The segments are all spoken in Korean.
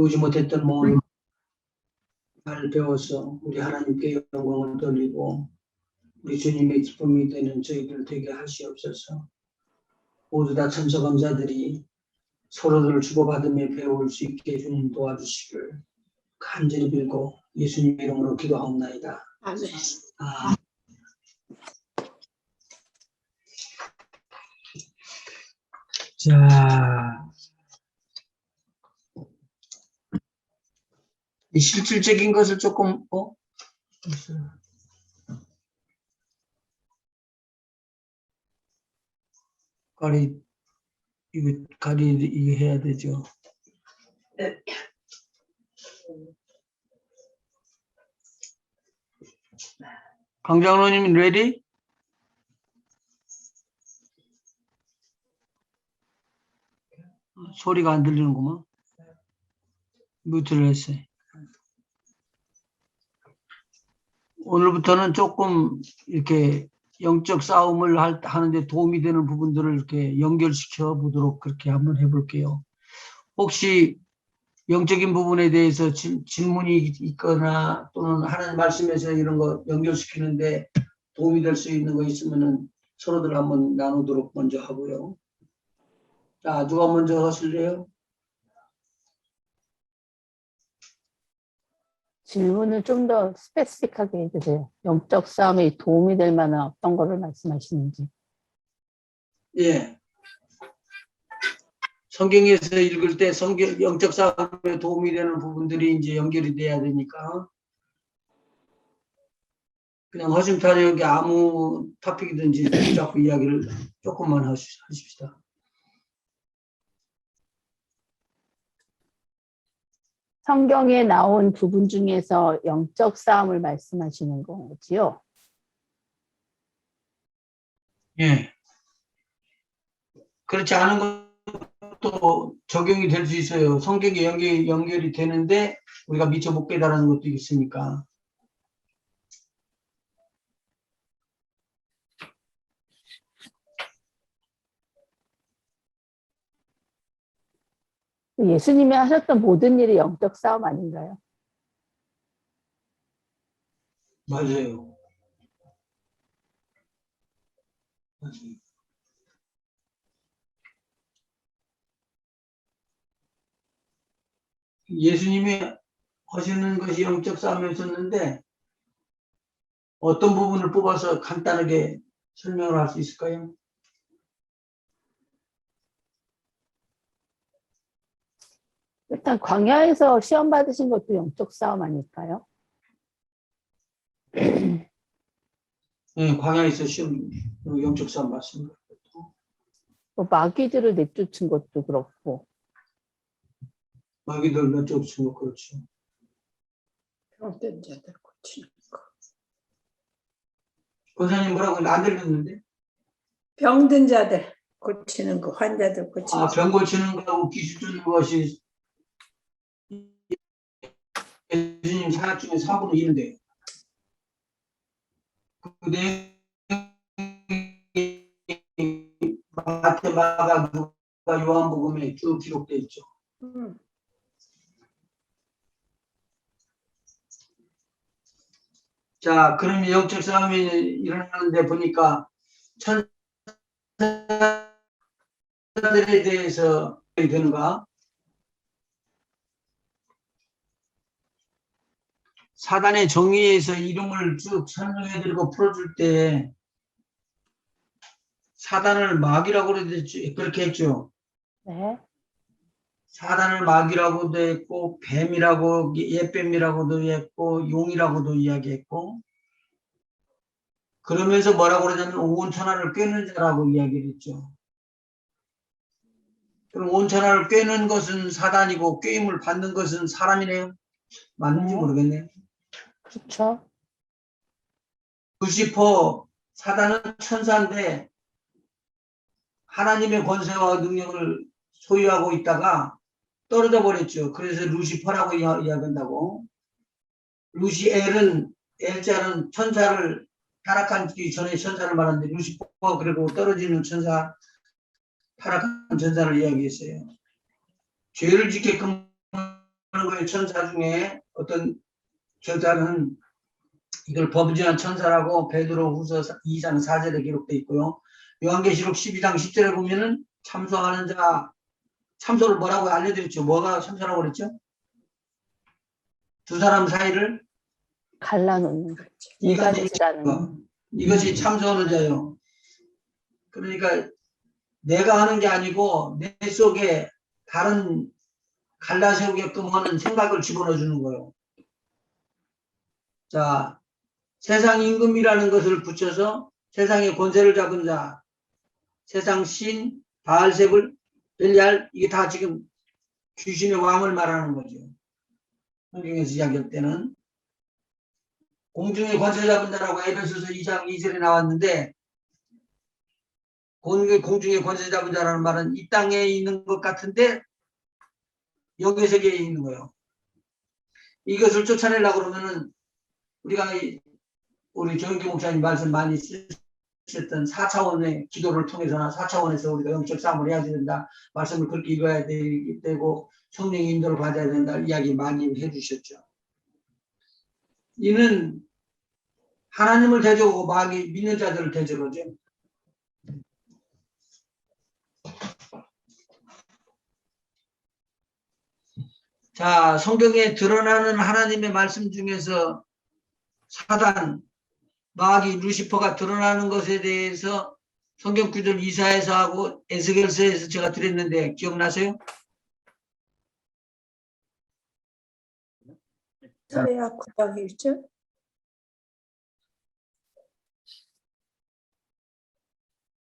배우지 못했던 모든 잘 배워서 우리 하나님께 영광을 돌리고 우리 주님의 기쁨이 되는 저희들 되게 하시옵소서. 모두 다 참석감사들이 서로를 주고받으며 배울 수 있게 주님 도와주시길 간절히 빌고 예수님의 이름으로 기도하옵나이다. 아멘. 자, 이 실질적인 것을 조금 가리 이거 해야 되죠. 강장로님 레디? 소리가 안 들리는구만. 뮤트를 했어요. 오늘부터는 조금 이렇게 영적 싸움을 하는데 도움이 되는 부분들을 이렇게 연결시켜 보도록 그렇게 한번 해볼게요. 혹시 영적인 부분에 대해서 질문이 있거나 또는 하나님 말씀에서 이런 거 연결시키는데 도움이 될 수 있는 거 있으면은 서로들 한번 나누도록 먼저 하고요. 자, 누가 먼저 하실래요? 질문을 좀 더 스페시픽하게 해주세요. 영적 싸움에 도움이 될 만한 어떤 거를 말씀하시는지. 예. 성경에서 읽을 때 영적 싸움에 도움이 되는 부분들이 이제 연결이 돼야 되니까 그냥 허심탄회하게 아무 토픽이든지 자꾸 이야기를 조금만 하십시다. 성경에 나온 부분 중에서 영적 싸움을 말씀하시는 거지요? 예. 그렇지 않은 것도 적용이 될 수 있어요. 성경에 연결이 되는데 우리가 미처 못 깨달은 것도 있으니까. 예수님이 하셨던 모든 일이 영적 싸움 아닌가요? 맞아요. 예수님이 하시는 것이 영적 싸움이었었는데 어떤 부분을 뽑아서 간단하게 설명을 할 수 있을까요? 일단 광야에서 시험 받으신 것도 영적 싸움 아닐까요? 네, 광야에서 시험 영적 싸움 맞습니다. 뭐 마귀들을 내쫓은 것도 그렇고. 마귀들 내쫓은 거 그렇죠. 병든 자들 고치는 거. 권사님 뭐라고 안 들렸는데? 병든 자들 고치는 거, 환자들 고치는 거. 병 고치는 거하고 기술 주는 것이 예수님 사역 중에 4분의 1인데 그 마태, 마가, 누가, 요한복음에 쭉 기록되어 있죠. 자, 그러면 영적 싸움이 일어나는데 보니까 천사들에 대해서 되는가? 사단의 정의에서 이름을 쭉 설명해드리고 풀어줄 때 사단을 마귀라고 그렇게 했죠. 네. 사단을 마귀라고도 했고 뱀이라고 옛뱀이라고도 했고 용이라고도 이야기했고 그러면서 뭐라고 그러냐면 온 천하를 꿰는 자라고 이야기를 했죠. 그럼 온 천하를 꿰는 것은 사단이고 꿰임을 받는 것은 사람이네요. 맞는지 모르겠네요. 그렇죠. 루시퍼 사단은 천사인데 하나님의 권세와 능력을 소유하고 있다가 떨어져 버렸죠. 그래서 루시퍼라고 이야기한다고. 루시엘은 엘자는 천사를 타락하기 전에 천사를 말하는데 루시퍼 그리고 떨어지는 천사 타락한 천사를 이야기했어요. 죄를 짓게끔 거예요. 천사 중에 어떤 저자는 이걸 범죄한 천사라고 베드로후서 2장 4절에 기록되어 있고요. 요한계시록 12장 10절에 보면은 참소하는 자, 참소를 뭐라고 알려드렸죠? 뭐가 참소라고 그랬죠? 두 사람 사이를 갈라놓는 거죠. 이간질 이간질하는. 이것이 참소하는 자요. 그러니까 내가 하는 게 아니고 내 속에 다른 갈라세우게끔 하는 생각을 집어넣어 주는 거예요. 자, 세상 임금이라는 것을 붙여서 세상의 권세를 잡은 자, 세상 신, 바알세불, 벨리알, 이게 다 지금 귀신의 왕을 말하는 거죠. 성경에서 이야기할 때는 공중의 권세 잡은 자라고 에베소서 2장 2절에 나왔는데, 공중의 권세 잡은 자라는 말은 이 땅에 있는 것 같은데 영의 세계에 있는 거예요. 이것을 쫓아내려고 그러면은 우리가 우리 조영기 목사님 말씀 많이 쓰셨던 4차원의 기도를 통해서나 4차원에서 우리가 영적 싸움을 해야 된다. 말씀을 그렇게 읽어야 되고 성령의 인도를 받아야 된다. 이야기 많이 해주셨죠. 이는 하나님을 대적하고 마귀 믿는 자들을 대적하죠. 자, 성경에 드러나는 하나님의 말씀 중에서 사단, 마귀, 루시퍼가 드러나는 것에 대해서 성경 구절 이사에서 하고 에스겔서에서 제가 드렸는데 기억나세요? 이사야 9장 1절.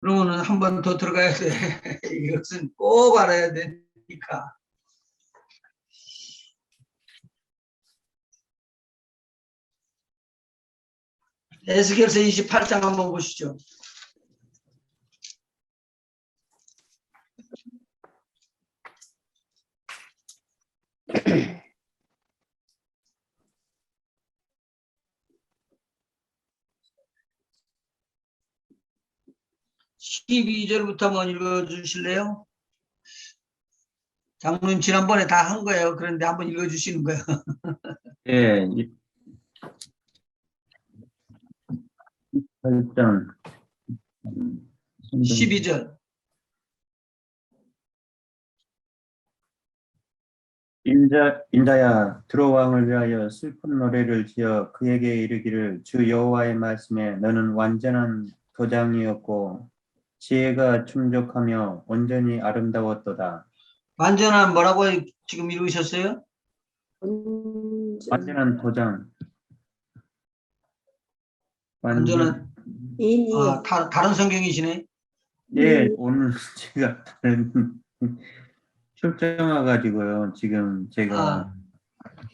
그러면은 한 번 더 들어가야 돼. 이것은 꼭 알아야 되니까. 에스겔서 28장 한번 보시죠. (12절부터) 한번 읽어주실래요? 장로님 지난번에 다 한 거예요. 그런데 한번 읽어주시는 거예요. 예, 8장 12절. 인자야 두로왕을 위하여 슬픈 노래를 지어 그에게 이르기를 주 여호와의 말씀에 너는 완전한 도장이었고 지혜가 충족하며 온전히 아름다웠도다. 완전한 뭐라고 지금 읽으셨어요? 완전한 도장. 완전한 인이요. 다른 성경이시네. 예, 오늘 제가 다른 출장 와가지고요. 지금 제가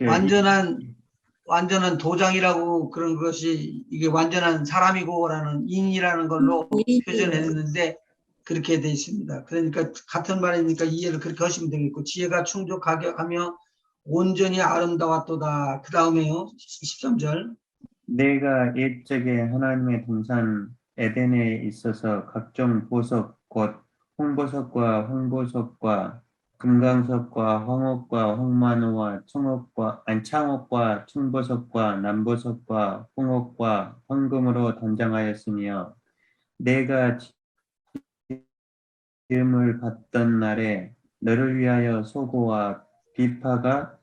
완전한 도장이라고 그런 것이 이게 완전한 사람이고라는 인이라는 걸로 표현했는데 그렇게 돼 있습니다. 그러니까 같은 말이니까 이해를 그렇게 하시면 되겠고 지혜가 충족하게 하며 온전히 아름다웠도다. 그 다음에요. 13절. 내가 옛적에 하나님의 동산 에덴에 있어서 각종 보석 곧 홍보석과 황보석과 금강석과 황옥과 홍마노와 창옥과 청보석과 남보석과 홍옥과 황금으로 단장하였으며 내가 지음을 받던 날에 너를 위하여 소고와 비파가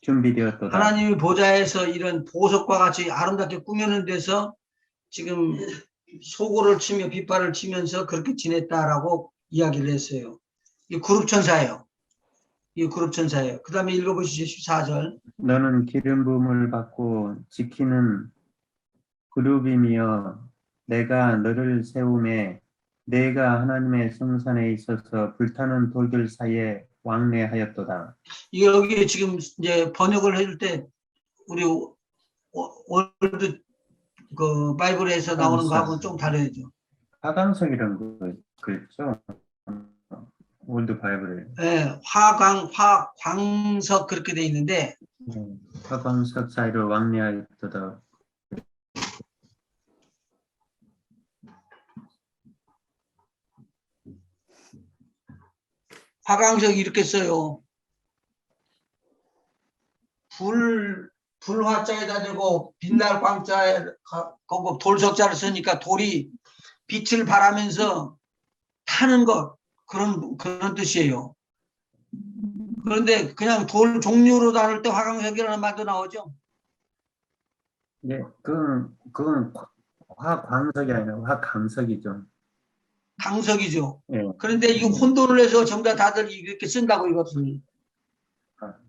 준비되었도다. 하나님의 보좌에서 이런 보석과 같이 아름답게 꾸며는 데서 지금 소고를 치며 빗발을 치면서 그렇게 지냈다라고 이야기를 했어요. 이 그룹 천사예요. 이 그룹 천사예요. 그 다음에 읽어보시죠. 14절. 너는 기름 부음을 받고 지키는 그룹이며 내가 너를 세움에 내가 하나님의 성산에 있어서 불타는 돌들 사이에 왕래하였도다. 여기 지금 이제 번역을 해줄 때 우리 월드 그 바이블에서 나오는 거하고는 좀 다르죠. 화강석이라는 거 그랬죠? 월드 바이블에. 네, 광석 그렇게 돼 있는데 화강석 사이로 왕래하였도다. 화강석이 이렇게 써요. 불화자에다 대고 빛날 광자에 거고 돌석자를 쓰니까 돌이 빛을 발하면서 타는 것 그런 뜻이에요. 그런데 그냥 돌 종류로 나눌 때 화강석이라는 말도 나오죠. 예, 그건 화광석이 아니라 화강석이죠. 강석이죠. 예. 그런데 이 혼돈을 해서 전부 다 다들 이렇게 쓴다고 이것을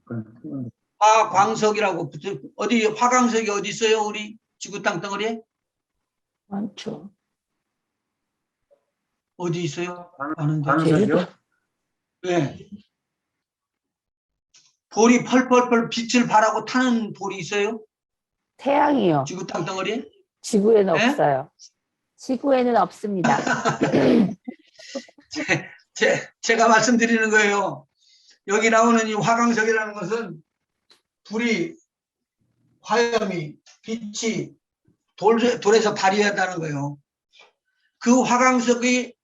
그건 틀린 화광석이라고 어디 화강석이 어디 있어요? 우리 지구 땅 덩어리에 많죠. 어디 있어요? 광- 아는데. 광석이요? 제주도. 네. 볼이 펄펄펄 빛을 발하고 타는 볼이 있어요? 태양이요. 지구 땅 덩어리에? 지구에는 네? 없어요. 지구에는 없습니다. 제가 말씀드리는 거예요. 여기 나오는 이 화강석이라는 것은 불이 화염이 빛이 돌에서 발휘한다는 거예요. 그 화강석이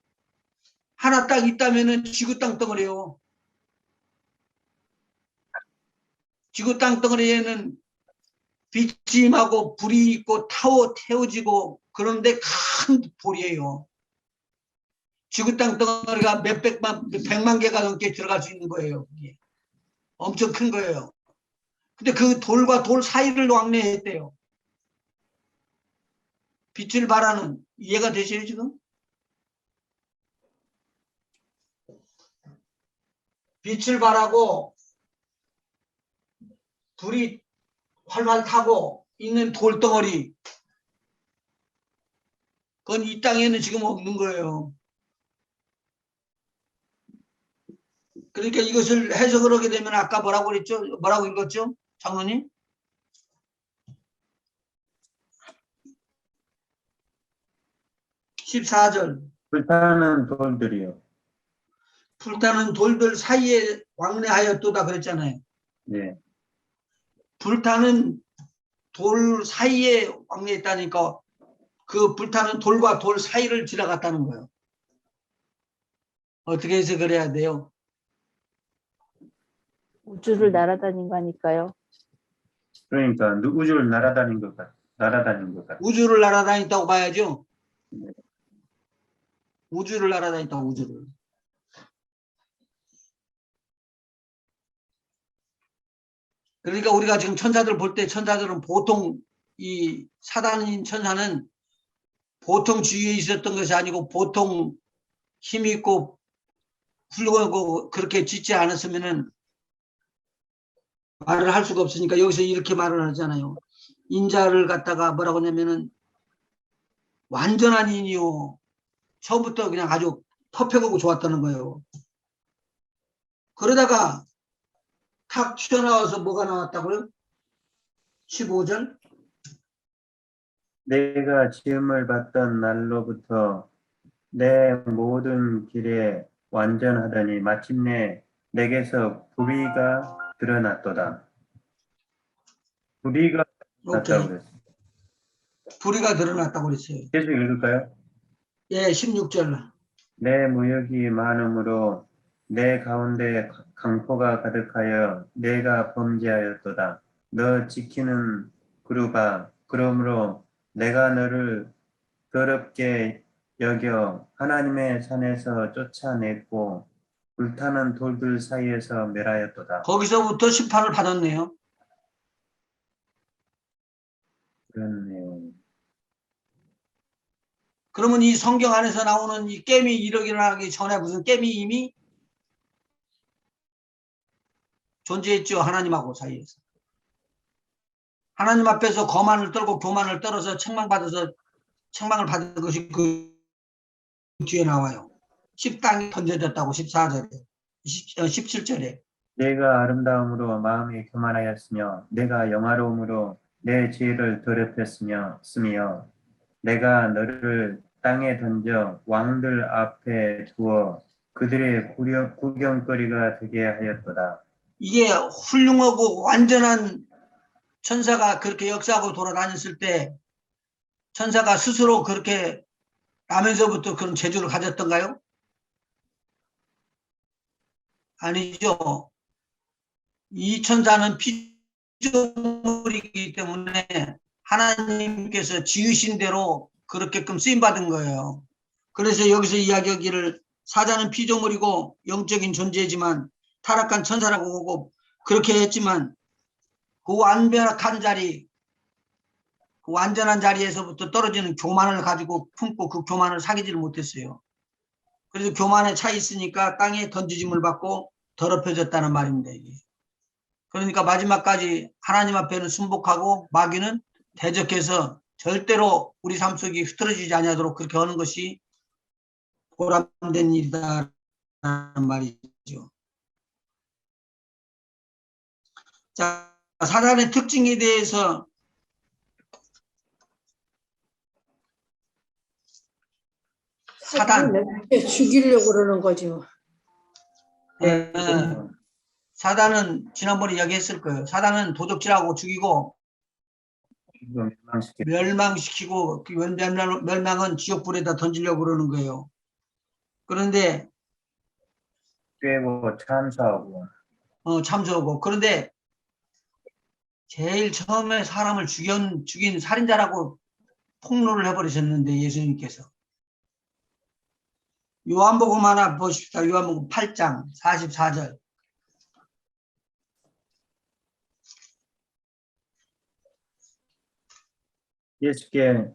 하나 딱 있다면은 지구 땅 덩어리요. 지구 땅 덩어리에는 빛이 임하고 불이 있고 태워지고 그런데 큰 볼이에요. 지구 땅 덩어리가 백만 개가 넘게 들어갈 수 있는 거예요. 그게. 엄청 큰 거예요. 근데 그 돌과 돌 사이를 왕래했대요. 빛을 발하는 이해가 되시요 지금? 빛을 발하고 불이 활활 타고 있는 돌덩어리 그건 이 땅에는 지금 없는 거예요. 그러니까 이것을 해석을 하게 되면 아까 뭐라고 그랬죠? 뭐라고 읽었죠? 장로님? (14절) 불타는 돌들이요. 불타는 돌들 사이에 왕래하였도다 그랬잖아요. 예. 불타는 돌 사이에 왕래했다니까 그 불타는 돌과 돌 사이를 지나갔다는 거예요. 어떻게 해석을 해야 돼요? 우주를 날아다닌 거니까요. 그러니까 우주를 날아다닌 것 같아. 우주를 날아다녔다고 봐야죠. 우주를 날아다녔다고 우주를. 그러니까 우리가 지금 천사들 볼 때 천사들은 보통 이 사단인 천사는 보통 주위에 있었던 것이 아니고 보통 힘 있고 훌륭하고 그렇게 짓지 않았으면은 말을 할 수가 없으니까 여기서 이렇게 말을 하잖아요. 인자를 갖다가 뭐라고 하냐면은 완전한 인이요. 처음부터 그냥 아주 퍼펙하고 좋았다는 거예요. 그러다가 탁 튀어나와서 뭐가 나왔다고요? 15절? 내가 지음을 받던 날로부터 내 모든 길에 완전하더니 마침내 내게서 불의가 드러났도다. 불의가 오케이. 드러났다고 그랬어요. 불의가 드러났다고 그랬어요. 계속 읽을까요? 예, 16절. 내 무역이 많음으로 내 가운데 강포가 가득하여 내가 범죄하였도다. 너 지키는 그루바 그러므로 내가 너를 더럽게 여겨 하나님의 산에서 쫓아냈고 불타는 돌들 사이에서 멸하였도다. 거기서부터 심판을 받았네요. 그렇네요. 그러면 이 성경 안에서 나오는 이 깨미 일어나기 전에 무슨 깨미 이미 존재했죠. 하나님하고 사이에서. 하나님 앞에서 거만을 떨고 교만을 떨어서 책망을 받은 것이 그 뒤에 나와요. 10땅이 던져졌다고 14절에 17절에 내가 아름다움으로 마음이 교만하였으며 내가 영화로움으로 내 지혜를 더럽혔으며 내가 너를 땅에 던져 왕들 앞에 두어 그들의 구경거리가 되게 하였도다. 이게 훌륭하고 완전한 천사가 그렇게 역사하고 돌아다녔을 때 천사가 스스로 그렇게 나면서부터 그런 재주를 가졌던가요? 아니죠. 이 천사는 피조물이기 때문에 하나님께서 지으신 대로 그렇게끔 쓰임받은 거예요. 그래서 여기서 이야기하기를 사자는 피조물이고 영적인 존재지만 타락한 천사라고 보고 그렇게 했지만 그 완벽한 자리, 그 완전한 자리에서부터 떨어지는 교만을 가지고 품고 그 교만을 사귀지를 못했어요. 그래서 교만에 차 있으니까 땅에 던지짐을 받고 더럽혀졌다는 말입니다. 이게. 그러니까 마지막까지 하나님 앞에는 순복하고 마귀는 대적해서 절대로 우리 삶 속에 흐트러지지 아니하도록 그렇게 하는 것이 보람된 일이다라는 말이죠. 자, 사단의 특징에 대해서 사단. 죽이려고 그러는 거지 뭐. 예, 사단은 지난번에 이야기했을 거예요. 사단은 도적질하고 죽이고 멸망시키고 그 멸망은 지옥불에다 던지려고 그러는 거예요. 그런데 꿰고 참사하고 참소하고 그런데 제일 처음에 사람을 죽인 살인자라고 폭로를 해버리셨는데 예수님께서 요한복음 하나 보십시다. 요한복음 8장 44절. 예수께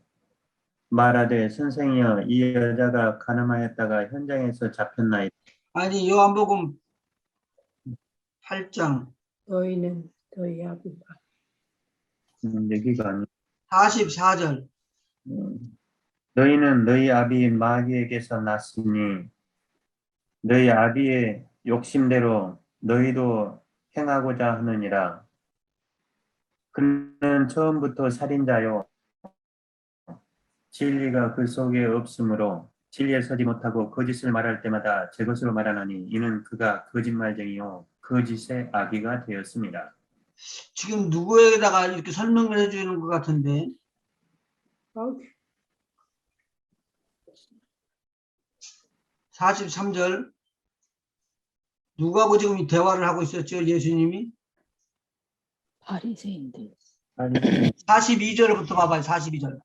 말하되 선생이여 이 여자가 간음하였다가 현장에서 잡혔나이다. 아니 요한복음 8장 너희는 너희 아비가 여기가 아니 44절. 너희는 너희 아비 마귀에게서 났으니 너희 아비의 욕심대로 너희도 행하고자 하느니라. 그는 처음부터 살인자요 진리가 그 속에 없으므로 진리에 서지 못하고 거짓을 말할 때마다 제 것으로 말하나니 이는 그가 거짓말쟁이요 거짓의 아기가 되었습니다. 지금 누구에다가 이렇게 설명을 해주는 것 같은데 43절 누구하고 지금 이 대화를 하고 있었죠? 예수님이 바리새인들. 42절부터 봐봐요. 42절.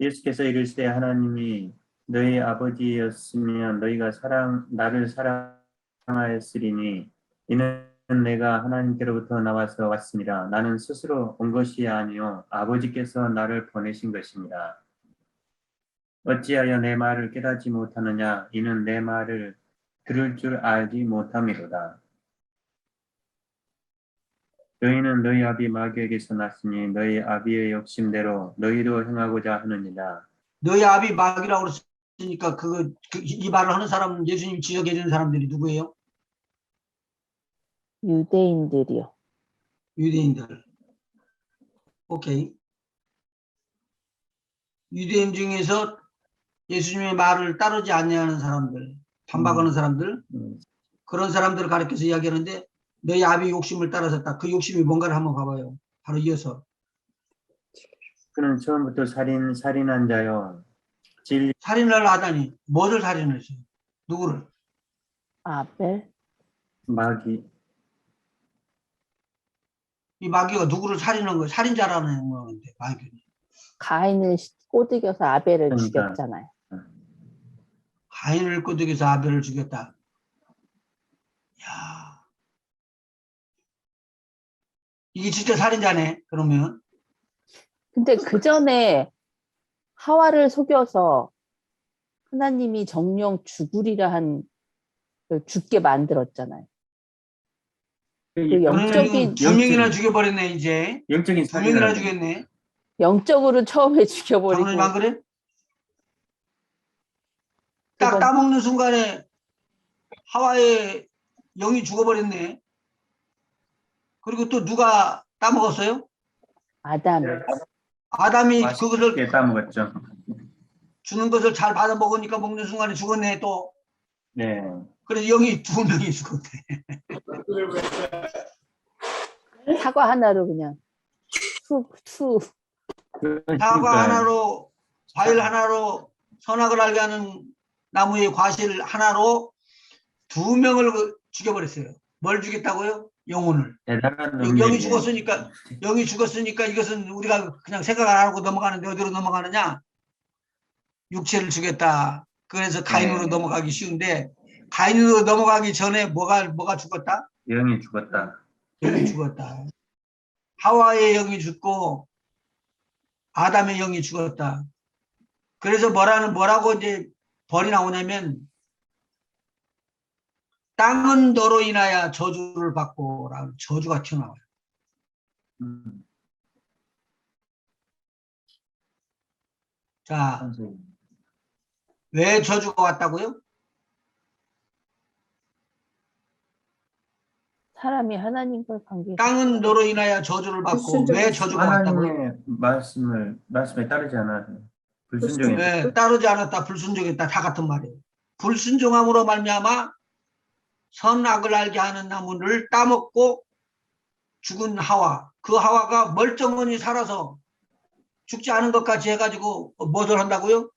예수께서 이르시되 하나님이 너희 아버지였으면 너희가 나를 사랑하였으리니 이는 내가 하나님께로부터 나와서 왔습니다. 나는 스스로 온 것이 아니요 아버지께서 나를 보내신 것입니다. 어찌하여 내 말을 깨닫지 못하느냐 이는 내 말을 들을 줄 알지 못함이로다. 너희는 너희 아비 마귀에게서 났으니 너희 아비의 욕심대로 너희도 행하고자 하느니라. 너희 아비 마귀라고 그랬으니까 이 말을 하는 사람은 예수님 지적해 주는 사람들이 누구예요? 유대인들이요. 유대인들. 오케이. 유대인 중에서 예수님의 말을 따르지 아니하는 사람들, 반박하는 사람들, 그런 사람들을 가리켜서 이야기하는데 너희 아비 욕심을 따라섰다. 그 욕심이 뭔가를 한번 봐봐요. 바로 이어서. 그는 처음부터 살인한 자요. 살인을 하다니 뭐를 살인했어요? 누구를? 아벨. 마귀. 이 마귀가 누구를 살인한 거예요? 살인자라는 건데 마귀는. 가인을 꼬드겨서 아벨을 그러니까. 죽였잖아요. 가인을 꼬드겨서 아벨을 죽였다. 야, 이게 진짜 살인자네. 그러면 근데 그 전에 하와를 속여서 하나님이 정령 죽으리라 한 죽게 만들었잖아요. 그 영적인 두 명이나 죽여버렸네 이제. 영적인 두 명이나 죽였네. 영적으로 처음에 죽여버리고. 장로님 안 그래? 딱 따먹는 순간에 하와의 영이 죽어버렸네. 그리고 또 누가 따먹었어요? 아담을. 아담이 그것을 따먹었죠. 주는 것을 잘 받아 먹으니까 먹는 순간에 죽었네 또. 네. 그래서 영이 두 명이 죽었대. 사과 하나로 그냥 투. 사과 하나로, 과일 하나로, 선악을 알게 하는 나무의 과실 하나로 두 명을 죽여버렸어요. 뭘 죽였다고요? 영혼을. 대단한 영이 능력이네요. 죽었으니까 영이 죽었으니까 이것은 우리가 그냥 생각 안 하고 넘어가는데 어디로 넘어가느냐? 육체를 주겠다. 그래서 가인으로 네. 넘어가기 쉬운데 가인으로 넘어가기 전에 뭐가 죽었다? 영이 죽었다. 영이 죽었다. 하와의 영이 죽고 아담의 영이 죽었다. 그래서 뭐라고 이제 벌이 나오냐면 땅은 너로 인하여 저주를 받고 라는 저주가 튀어나와요. 음, 자, 선생님. 왜 저주가 왔다고요? 사람이 하나님과 관계. 땅은 너로 인하여 저주를 받고 왜 저주가 왔다고요? 하나님의 말씀에 따르지 않아요. 불순종했다. 네, 따르지 않았다, 불순종했다, 다 같은 말이에요. 불순종함으로 말미암아 선악을 알게 하는 나무를 따먹고 죽은 하와, 그 하와가 멀쩡하니 살아서 죽지 않은 것 같이 해가지고 뭐를 한다고요?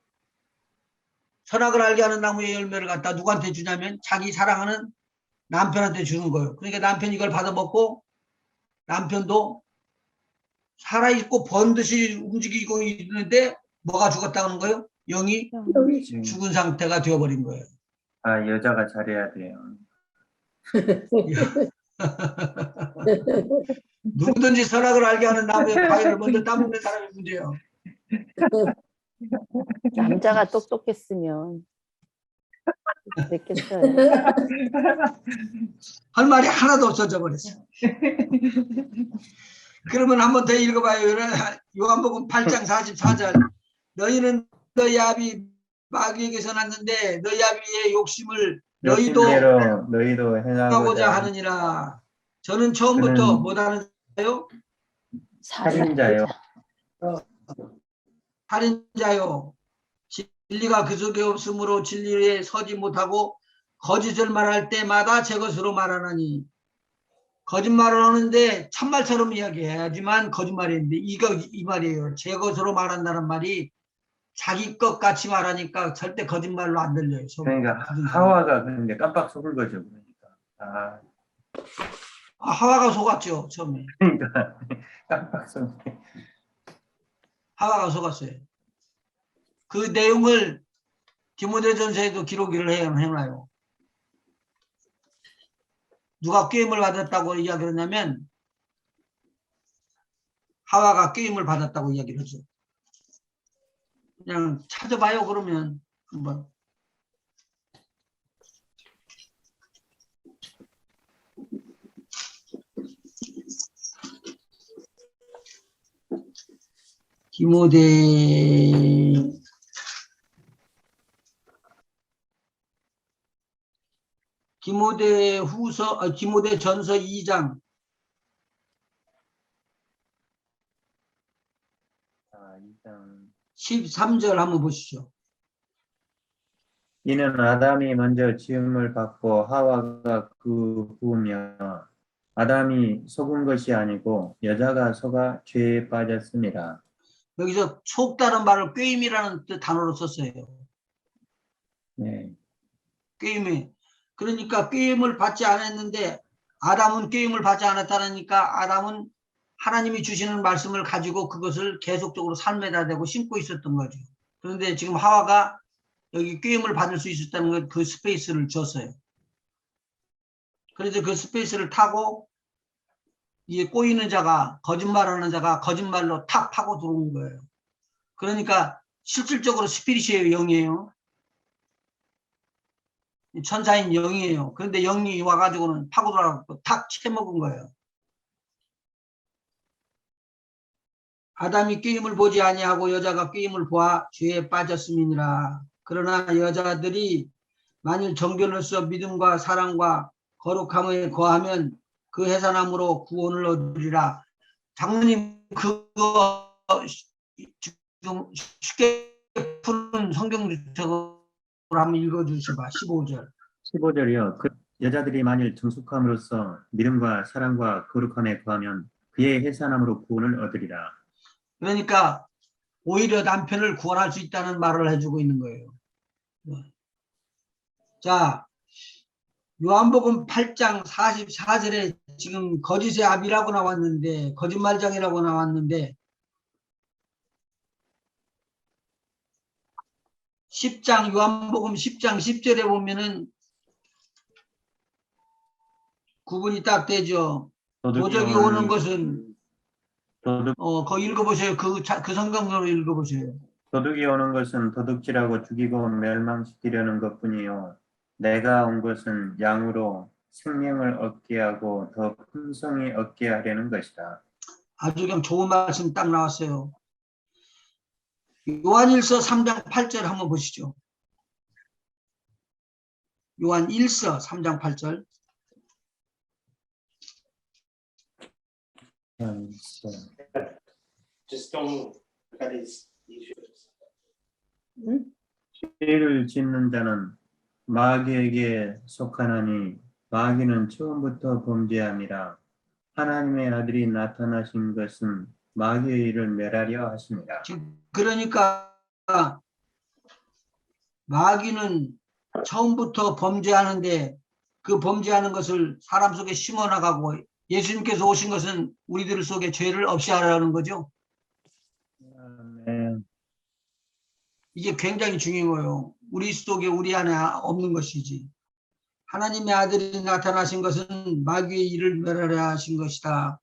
선악을 알게 하는 나무의 열매를 갖다 누구한테 주냐면 자기 사랑하는 남편한테 주는 거예요. 그러니까 남편이 이걸 받아먹고 남편도 살아있고 번듯이 움직이고 있는데 뭐가 죽었다는 거예요? 영이 여기 죽은 상태가 되어버린 거예요. 아, 여자가 잘해야 돼요. 누구든지 선악을 알게 하는 나무의 과일을 먼저 따먹는 사람이 문제예요. 남자가 똑똑했으면 됐겠어요. 할 말이 하나도 없어져 버렸어요. 그러면 한 번 더 읽어봐요. 요한복음 8장 44절. 너희는 너희 아비 마귀에게서 났는데 너희 아비의 욕심을 너희도 너희도 행하고자 행하고자 하느니라. 저는 처음부터 그는 못하는데요. 살인자요. 살인자요. 진리가 그 속에 없으므로 진리에 서지 못하고 거짓을 말할 때마다 제 것으로 말하나니. 거짓말을 하는데 참말처럼 이야기해야지만 거짓말인데 이 말이에요. 제 것으로 말한다는 말이 자기 것 같이 말하니까 절대 거짓말로 안 들려요. 그러니까 하와가 근데 깜빡 속을 거죠. 그러니까. 하와가 속았죠. 처음에. 그러니까 깜빡 속. 하와가 속았어요. 그 내용을 디모데전서에도 기록을 해놔요. 누가 꾀임을 받았다고 이야기를 하냐면 하와가 꾀임을 받았다고 이야기를 하죠. 그냥 찾아봐요. 그러면 한번. 디모데 전서 2장 13절 한번 보시죠. 이는 아담이 먼저 지음을 받고 하와가 그 후며 아담이 속은 것이 아니고 여자가 속아 죄에 빠졌습니다. 여기서 속다는 말을 꾀임이라는 단어로 썼어요. 네. 꾀임이. 그러니까 꾀임을 받지 않았는데 아담은 꾀임을 받지 않았다니까 아담은 하나님이 주시는 말씀을 가지고 그것을 계속적으로 삶에다 대고 심고 있었던 거죠. 그런데 지금 하와가 여기 꾀임을 받을 수 있었다는 것, 그 스페이스를 줬어요. 그래서 그 스페이스를 타고 이게 꼬이는 자가, 거짓말하는 자가 거짓말로 탁 파고 들어오는 거예요. 그러니까 실질적으로 스피릿이에요. 영이에요. 천사인 영이에요. 그런데 영이 와가지고는 파고 들어가고 탁 채먹은 거예요. 아담이 꾀임을 보지 아니하고 여자가 꾀임을 보아 죄에 빠졌음이니라. 그러나 여자들이 만일 정결로서 믿음과 사랑과 거룩함에 거하면 그 해산함으로 구원을 얻으리라. 장로님 그거 지금 쉽게 푸는 성경 주석으로 한번 읽어주셔봐. 15절. 15절이요. 그 여자들이 만일 정숙함으로써 믿음과 사랑과 거룩함에 거하면 그의 해산함으로 구원을 얻으리라. 그러니까 오히려 남편을 구원할 수 있다는 말을 해주고 있는 거예요. 자, 요한복음 8장 44절에 지금 거짓의 아비라고 나왔는데, 거짓말장이라고 나왔는데, 10장, 요한복음 10장 10절에 보면은 구분이 딱 되죠. 도적이 오는 것은, 거 읽어보세요. 그 성경으로 읽어보세요. 도둑이 오는 것은 도둑질하고 죽이고 멸망시키려는 것뿐이요. 내가 온 것은 양으로 생명을 얻게 하고 더 풍성히 얻게 하려는 것이다. 아주 그냥 좋은 말씀 딱 나왔어요. 요한일서 3장 8절 한번 보시죠. 요한일서 3장 8절. Just don't move. That is issues. 응? 죄를 짓는 자는 마귀에게 속하나니 마귀는 처음부터 범죄함이라. 하나님의 아들이 나타나신 것은 마귀의 일을 멸하려 하십니다. 그러니까 마귀는 처음부터 범죄하는데 그 범죄하는 것을 사람 속에 심어나가고 예수님께서 오신 것은 우리들 속에 죄를 없이 하라는 거죠. 아멘. 이게 굉장히 중요한 거예요. 우리 속에 우리 안에 없는 것이지. 하나님의 아들이 나타나신 것은 마귀의 일을 멸하려 하신 것이다.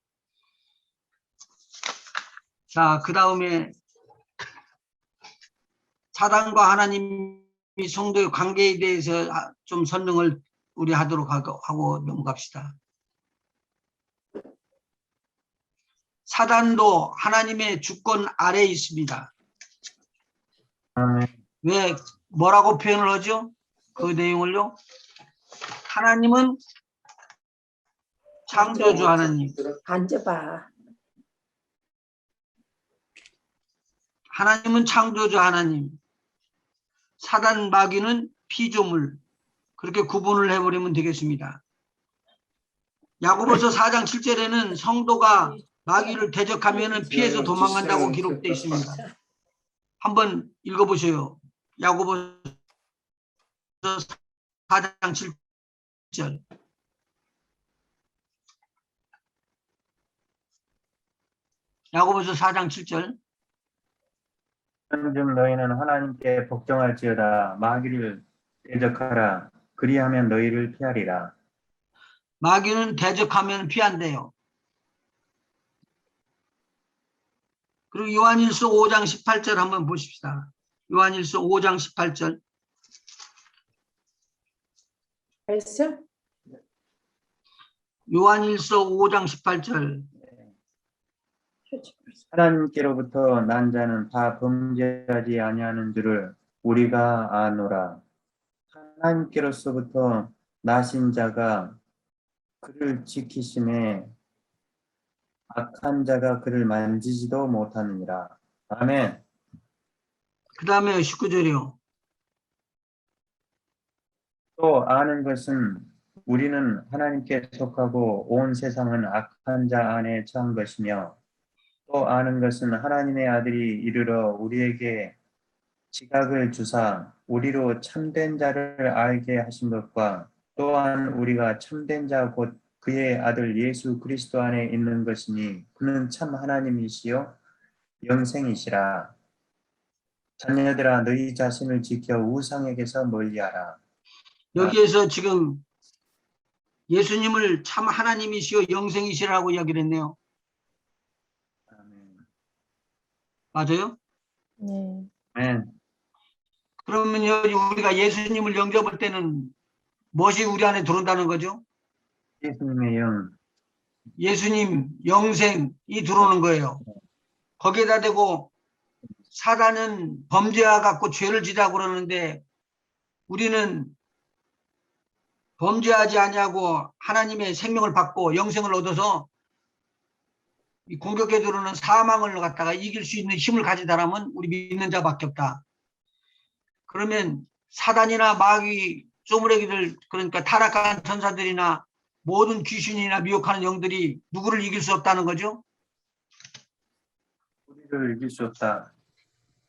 자, 그 다음에 사단과 하나님이 성도의 관계에 대해서 좀 설명을 우리 하도록 하고 넘어갑시다. 사단도 하나님의 주권 아래에 있습니다. 아멘. 왜 뭐라고 표현을 하죠? 그 내용을요. 하나님은 창조주 하나님, 앉아봐. 하나님은 창조주 하나님, 사단 마귀는 피조물, 그렇게 구분을 해버리면 되겠습니다. 야고보서 4장 7절에는 성도가 마귀를 대적하면 피해서 도망간다고 기록되어 있습니다. 한번 읽어보세요. 야고보서 4장 7절. 야고보서 4장 7절. 좀 너희는 하나님께 복종할지어다. 마귀를 대적하라. 그리하면 너희를 피하리라. 마귀는 대적하면 피한대요. 그리고 요한일서 5장 18절 한번 보십시다. 요한일서 5장 18절. 했어? 요한일서 5장 18절. 하나님께로부터 난 자는 다 범죄하지 아니하는 줄을 우리가 아노라. 하나님께로서부터 나신 자가 그를 지키심에 악한 자가 그를 만지지도 못하느니라. 아멘. 그 다음에 19절이요. 또 아는 것은 우리는 하나님께 속하고 온 세상은 악한 자 안에 처한 것이며, 또 아는 것은 하나님의 아들이 이르러 우리에게 지각을 주사 우리로 참된 자를 알게 하신 것과, 또한 우리가 참된 자 곧 그의 아들 예수 그리스도 안에 있는 것이니 그는 참 하나님이시요 영생이시라. 자녀들아 너희 자신을 지켜 우상에게서 멀리하라. 여기에서 지금 예수님을 참 하나님이시요 영생이시라고 이야기를 했네요. 아멘. 맞아요? 네. 아멘. 그러면 우리가 예수님을 영접할 때는 무엇이 우리 안에 들어온다는 거죠? 예수님의 영. 예수님 영생이 들어오는 거예요. 거기에다 대고 사단은 범죄와 갖고 죄를 지라고 그러는데 우리는 범죄하지 아니하고 하나님의 생명을 받고 영생을 얻어서 이 공격에 들어오는 사망을 갖다가 이길 수 있는 힘을 가지다라면 우리 믿는 자밖에 없다. 그러면 사단이나 마귀, 쪼무레기들, 그러니까 타락한 천사들이나 모든 귀신이나 미혹하는 영들이 누구를 이길 수 없다는 거죠? 우리를 이길 수 없다.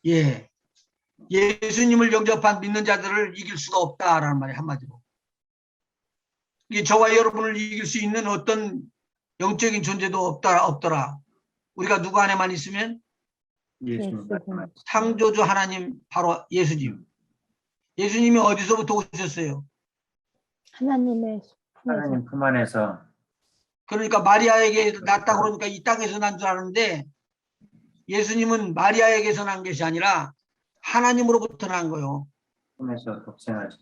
예. 예수님을 영접한 믿는 자들을 이길 수가 없다라는 말이 한마디로. 이게 저와 여러분을 이길 수 있는 어떤 영적인 존재도 없더라. 우리가 누구 안에만 있으면 예수님 말씀하신 창조주 하나님, 바로 예수님. 예수님이 어디서부터 오셨어요? 하나님의 품에서. 하나님 품 안에서 그러니까 마리아에게 낳았다 그러니까 이 땅에서 난 줄 아는데, 예수님은 마리아에게서 난 것이 아니라 하나님으로부터 난 거예요. 품에서 독생하신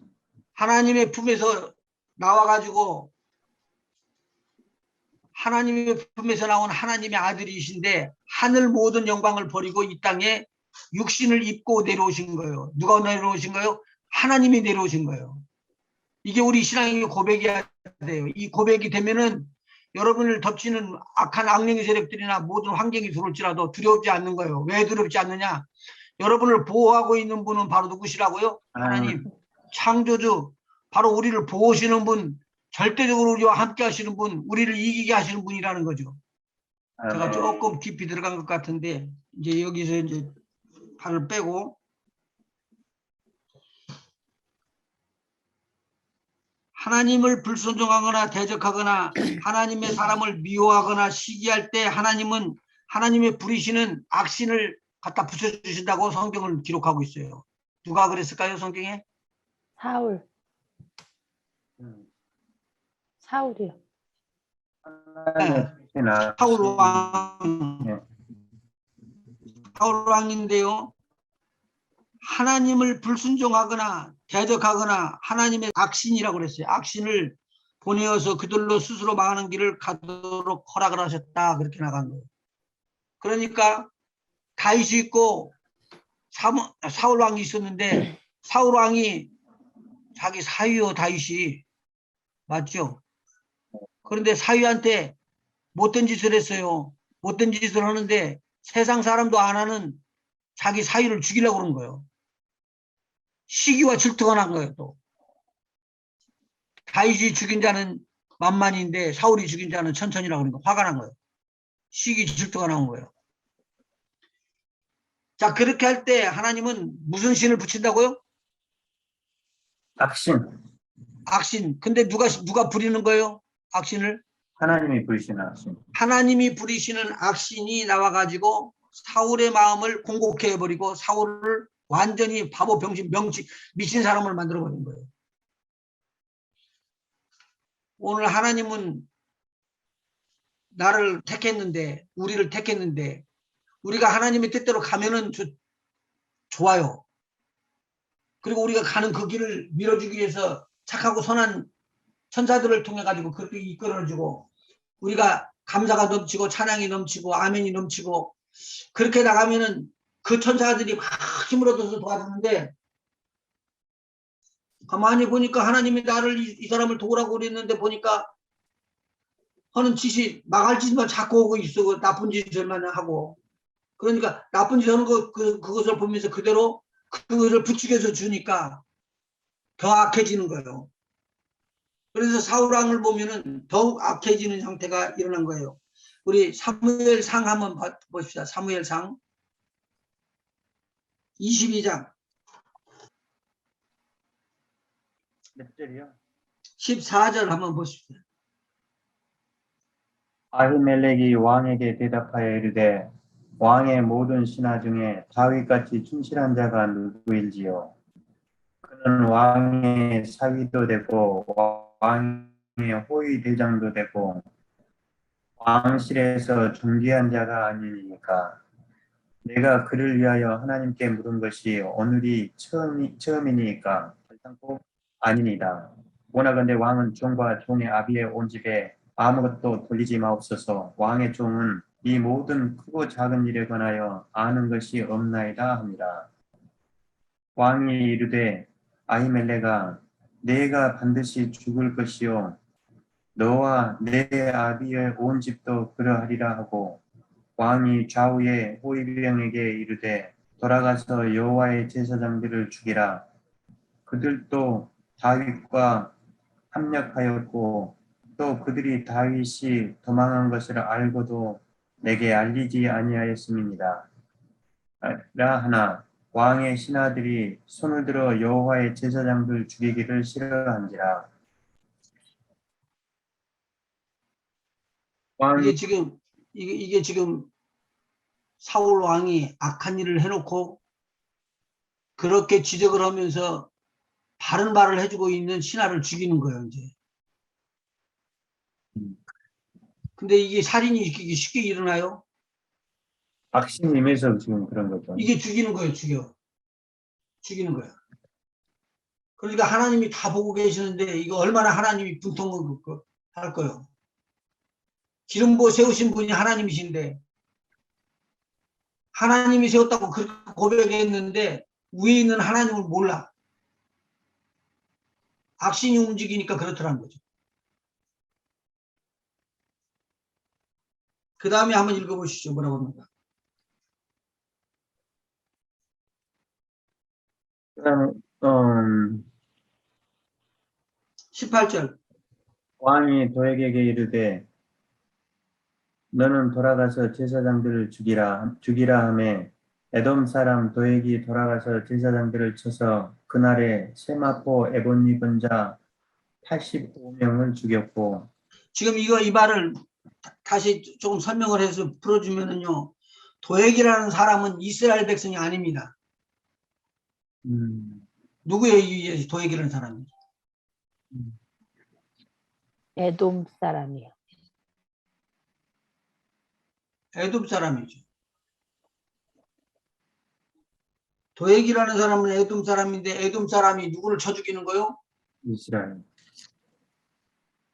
하나님의 품에서 나와가지고 하나님의 품에서 나온 하나님의 아들이신데, 하늘 모든 영광을 버리고 이 땅에 육신을 입고 내려오신 거예요. 누가 내려오신 거예요? 하나님이 내려오신 거예요. 이게 우리 신앙의 고백이어야 돼요. 이 고백이 되면은 여러분을 덮치는 악한 악령의 세력들이나 모든 환경이 들어올지라도 두렵지 않는 거예요. 왜 두렵지 않느냐? 여러분을 보호하고 있는 분은 바로 누구시라고요? 하나님, 창조주, 바로 우리를 보호하시는 분, 절대적으로 우리와 함께 하시는 분, 우리를 이기게 하시는 분이라는 거죠. 제가 조금 깊이 들어간 것 같은데, 이제 여기서 이제 발을 빼고, 하나님을 불순종하거나 대적하거나 하나님의 사람을 미워하거나 시기할 때 하나님은 하나님의 부리시는 악신을 갖다 붙여주신다고 성경을 기록하고 있어요. 누가 그랬을까요, 성경에? 사울. 사울이요. 사울 왕. 사울 왕인데요. 하나님을 불순종하거나 대적하거나 하나님의 악신이라고 그랬어요. 악신을 보내어서 그들로 스스로 망하는 길을 가도록 허락을 하셨다. 그렇게 나간 거예요. 그러니까 다윗이 있고 사울 왕이 있었는데, 사울 왕이 자기 사위요 다윗이 맞죠? 그런데 사위한테 못된 짓을 했어요. 못된 짓을 하는데 세상 사람도 안 하는 자기 사위를 죽이려고 그런 거예요. 시기와 질투가 난 거예요. 또 다윗이 죽인 자는 만만인데 사울이 죽인 자는 천천이라고 그러는 거, 화가 난 거예요. 시기 질투가 나온 거예요. 자, 그렇게 할 때 하나님은 무슨 신을 붙인다고요? 악신 악신. 근데 누가 부리는 거예요? 악신을? 하나님이 부리시는 악신. 하나님이 부리시는 악신이 나와가지고 사울의 마음을 공곡해 해버리고 사울을 완전히 바보, 병신, 명치, 미친 사람을 만들어버린 거예요. 오늘 하나님은 나를 택했는데, 우리를 택했는데, 우리가 하나님의 뜻대로 가면은 좋아요. 그리고 우리가 가는 그 길을 밀어주기 위해서 착하고 선한 천사들을 통해 가지고 그렇게 이끌어주고, 우리가 감사가 넘치고 찬양이 넘치고 아멘이 넘치고 그렇게 나가면은 그 천사들이 막 힘을 얻어서 도와주는데, 가만히 보니까 하나님이 나를 이 사람을 도우라고 그랬는데 보니까 하는 짓이 망할 짓만 자꾸 하고 있어. 나쁜 짓을만 하고. 그러니까 나쁜 짓 하는 그것을 보면서 그대로 그것을 부추겨서 주니까 더 악해지는 거예요. 그래서 사울왕을 보면은 더욱 악해지는 형태가 일어난 거예요. 우리 사무엘상 한번 봅시다. 사무엘상 22장 몇 절이요? 14절 한번 보십시오. 아히멜렉이 왕에게 대답하여 이르되 왕의 모든 신하 중에 다윗같이 충실한 자가 누구일지요? 그는 왕의 사위도 되고 왕의 호위 대장도 되고 왕실에서 존귀한 자가 아니니까. 내가 그를 위하여 하나님께 물은 것이 오늘이 처음이니까 결단코 아니니이다. 원하건대 왕은 종과 종의 아비의 온 집에 아무것도 돌리지 마옵소서. 왕의 종은 이 모든 크고 작은 일에 관하여 아는 것이 없나이다 합니다. 왕이 이르되 아히멜렉아, 내가 반드시 죽을 것이요 너와 내 아비의 온 집도 그러하리라 하고, 왕이 좌우의 호위병에게 이르되 돌아가서 여호와의 제사장들을 죽이라. 그들도 다윗과 합력하였고 또 그들이 다윗이 도망한 것을 알고도 내게 알리지 아니하였음이니라. 라 하나 왕의 신하들이 손을 들어 여호와의 제사장들 죽이기를 싫어한지라. 왕, 이게 지금 사울 왕이 악한 일을 해놓고 그렇게 지적을 하면서 바른 말을 해주고 있는 신하를 죽이는 거예요, 이제. 근데 이게 살인이 이렇게 쉽게 일어나요? 악신임에서 지금 그런 거죠. 이게 죽이는 거예요, 죽이는 거야. 그러니까 하나님이 다 보고 계시는데 이거 얼마나 하나님이 분통할 거예요. 기름 부어 세우신 분이 하나님이신데 하나님이 세웠다고 그렇게 고백했는데 위에 있는 하나님을 몰라. 악신이 움직이니까 그렇더라는 거죠. 그 다음에 한번 읽어보시죠. 뭐라고 합니까? 그다음에 18절. 왕이 도액에게 이르되 너는 돌아가서 제사장들을 죽이라 하매 에돔 사람 도액이 돌아가서 제사장들을 쳐서 그날에 세마포 에봇 입은 자 85명을 죽였고. 지금 이 말을 다시 조금 설명을 해서 풀어주면은요. 도액이라는 사람은 이스라엘 백성이 아닙니다. 누구예요? 이 도액이라는 사람이? 에돔 사람이요. 에돔 사람이죠. 도액이라는 사람은 에돔 사람인데 에돔 사람이 누구를 쳐 죽이는 거요? 이스라엘.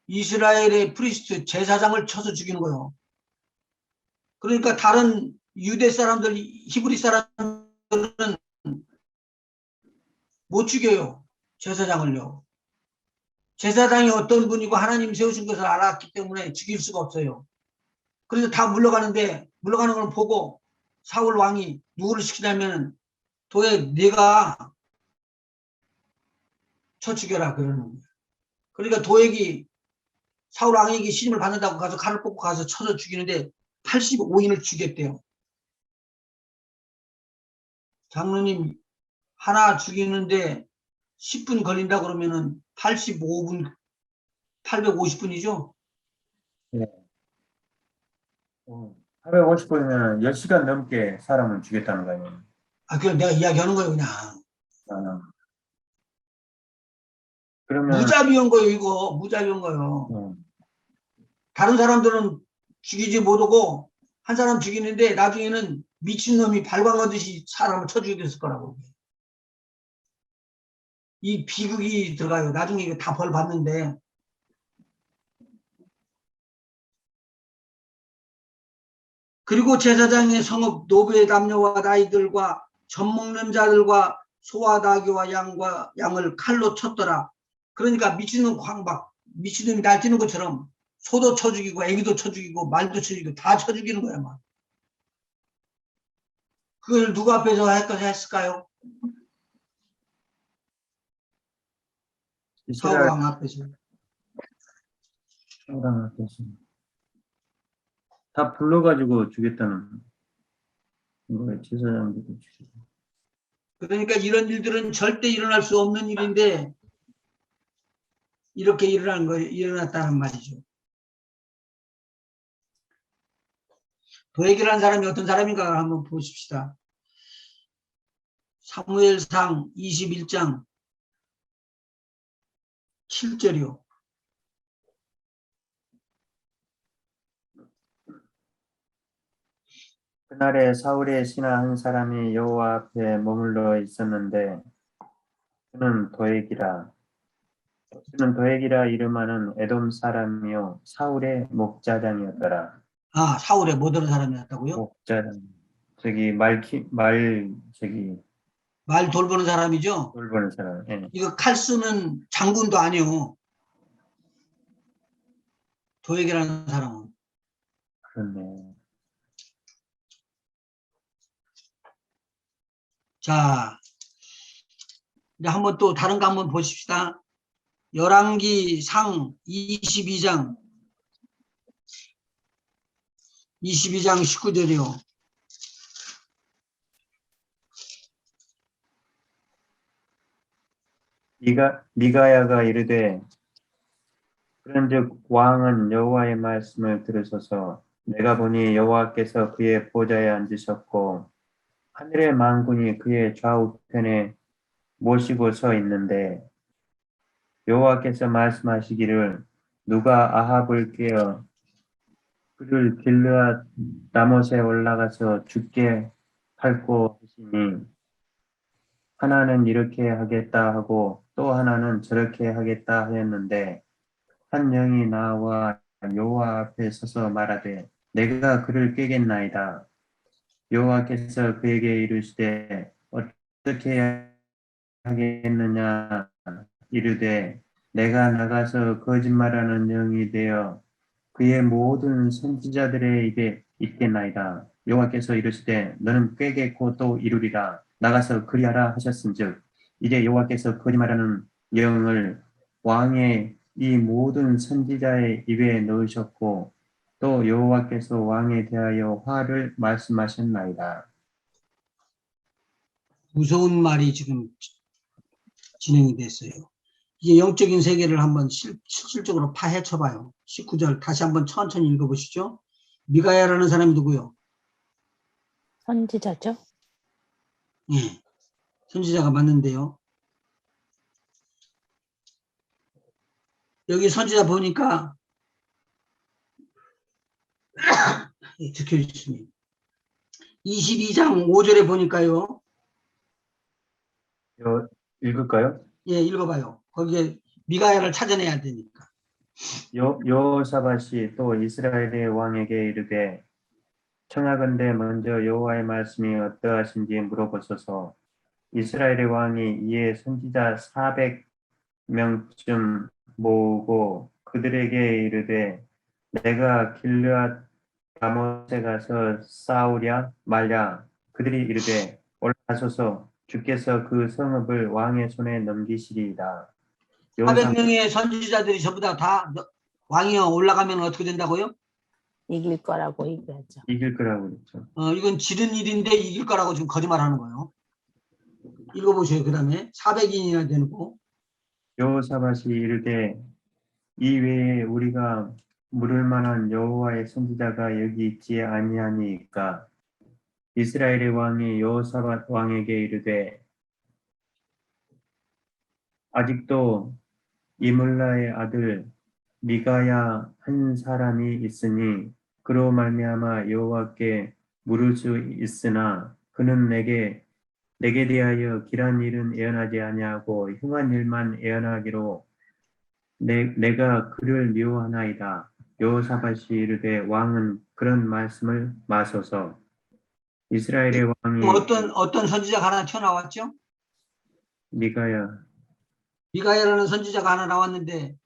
이스라엘의 프리스트 제사장을 쳐서 죽이는 거요. 그러니까 다른 유대 사람들, 히브리 사람들은 못 죽여요. 제사장을요. 제사장이 어떤 분이고 하나님 세우신 것을 알았기 때문에 죽일 수가 없어요. 그래서 다 물러가는데 물러가는 걸 보고 사울 왕이 누구를 시키냐면 도액 네가 쳐 죽여라 그러는 거예요. 그러니까 도액이 사울 왕에게 신임을 받는다고 가서 칼을 뽑고 가서 쳐서 죽이는데 85인을 죽였대요. 장로님 하나 죽이는데 10분 걸린다 그러면은 85분 850분이죠. 네. 850분이면 10시간 넘게 사람을 죽였다는 거 아니에요. 아, 그냥 내가 이야기하는 거예요, 그냥. 그러면 무자비한 거예요, 이거. 무자비한 거예요. 다른 사람들은 죽이지 못하고 한 사람 죽이는데 나중에는 미친놈이 발광하듯이 사람을 쳐 죽였을 거라고. 이 비극이 들어가요. 나중에 이거 다 벌 받는데. 그리고 제사장의 성읍 노베 남녀와 나이들과 젖 먹는 자들과 소와 나귀와 양을 칼로 쳤더라. 그러니까 미친놈 광박, 미친놈이 날뛰는 것처럼 소도 쳐 죽이고 애기도 쳐 죽이고 말도 쳐 죽이고 다 쳐 죽이는 거야. 막. 그걸 누구 앞에서 했을까요? 사울 이스라엘 왕 앞에서. 사람 앞에서 다 불러가지고 죽였다는 거예요. 제사장들도 죽이고. 그러니까 이런 일들은 절대 일어날 수 없는 일인데 이렇게 일어났다는 말이죠. 도액이라는 사람이 어떤 사람인가 한번 보십시다. 사무엘상 21장 7절이요. 그날에 사울의 신하 한 사람이 여호와 앞에 머물러 있었는데 그는 도액이라 이름하는 에돔 사람이요 사울의 목자장이었더라. 아, 사울의 못 들은 사람이었다고요? 목자장. 말 돌보는 사람이죠? 돌보는 사람. 예. 이거 칼 쓰는 장군도 아니요. 도액이라는 사람은. 그렇네. 자, 이제 한번 또 다른 거 한번 보십시다. 열왕기 상 22장 19절이요. 미가야가 이르되 그런즉 왕은 여호와의 말씀을 들으소서. 내가 보니 여호와께서 그의 보좌에 앉으셨고 하늘의 만군이 그의 좌우편에 모시고 서 있는데 여호와께서 말씀하시기를 누가 아합을 깨어 그를 길르앗 라못에 올라가서 죽게 할꼬 하시니 하나는 이렇게 하겠다 하고 또 하나는 저렇게 하겠다 하였는데 한 영이 나와 여호와 앞에 서서 말하되 내가 그를 깨겠나이다. 여호와께서 그에게 이르시되 어떻게 하겠느냐 이르되 내가 나가서 거짓말하는 영이 되어 그의 모든 선지자들의 입에 있겠나이다. 여호와께서 이르시되 너는 꾀겠고 또 이루리라. 나가서 그리하라 하셨은즉 이제 여호와께서 거짓말하는 영을 왕의 이 모든 선지자의 입에 넣으셨고 또 여호와께서 왕에 대하여 화를 말씀하셨나이다. 무서운 말이 지금 진행이 됐어요. 이게 영적인 세계를 한번 실질적으로 파헤쳐 봐요. 19절 다시 한번 천천히 읽어보시죠. 미가야라는 사람이 누구요? 선지자죠? 예, 선지자가 맞는데요. 여기 선지자 보니까 예, 적혀 있습니다. 22장 5절에 보니까요. 읽을까요? 예, 읽어봐요. 거기에 미가야를 찾아내야 되니까. 여호사밧이 또 이스라엘의 왕에게 이르되 청하건대 먼저 여호와의 말씀이 어떠하신지 물어보소서. 이스라엘의 왕이 이에 선지자 400명쯤 모으고 그들에게 이르되 내가 길르앗 라못에 가서 싸우랴 말랴. 그들이 이르되 올라가소서. 주께서 그 성읍을 왕의 손에 넘기시리이다. 400명의 선지자들이 전부 다 왕이요 올라가면 어떻게 된다고요? 이길 거라고 얘기하죠. 이길 거라고 그랬죠. 이건 지른 일인데 이길 거라고 지금 거짓말하는 거예요. 읽어보세요. 그 다음에 400인이나 되고 여호사밧이 이르되 이 외에 우리가 물을 만한 여호와의 선지자가 여기 있지 아니하니까. 이스라엘의 왕이 여호사밧 왕에게 이르되 아직도 이물라의 아들 미가야 한 사람이 있으니 그로 말미암아 여호와께 물을 수 있으나 그는 내게 대하여 길한 일은 예언하지 아니하고 흉한 일만 예언하기로 내가 그를 미워하나이다. 여호사밧이 이르되 왕은 그런 말씀을 마소서. 이스라엘의 왕이 어떤 선지자가 하나 튀어나왔죠? 미가야 미가야라는 선지자가 하나 나왔는데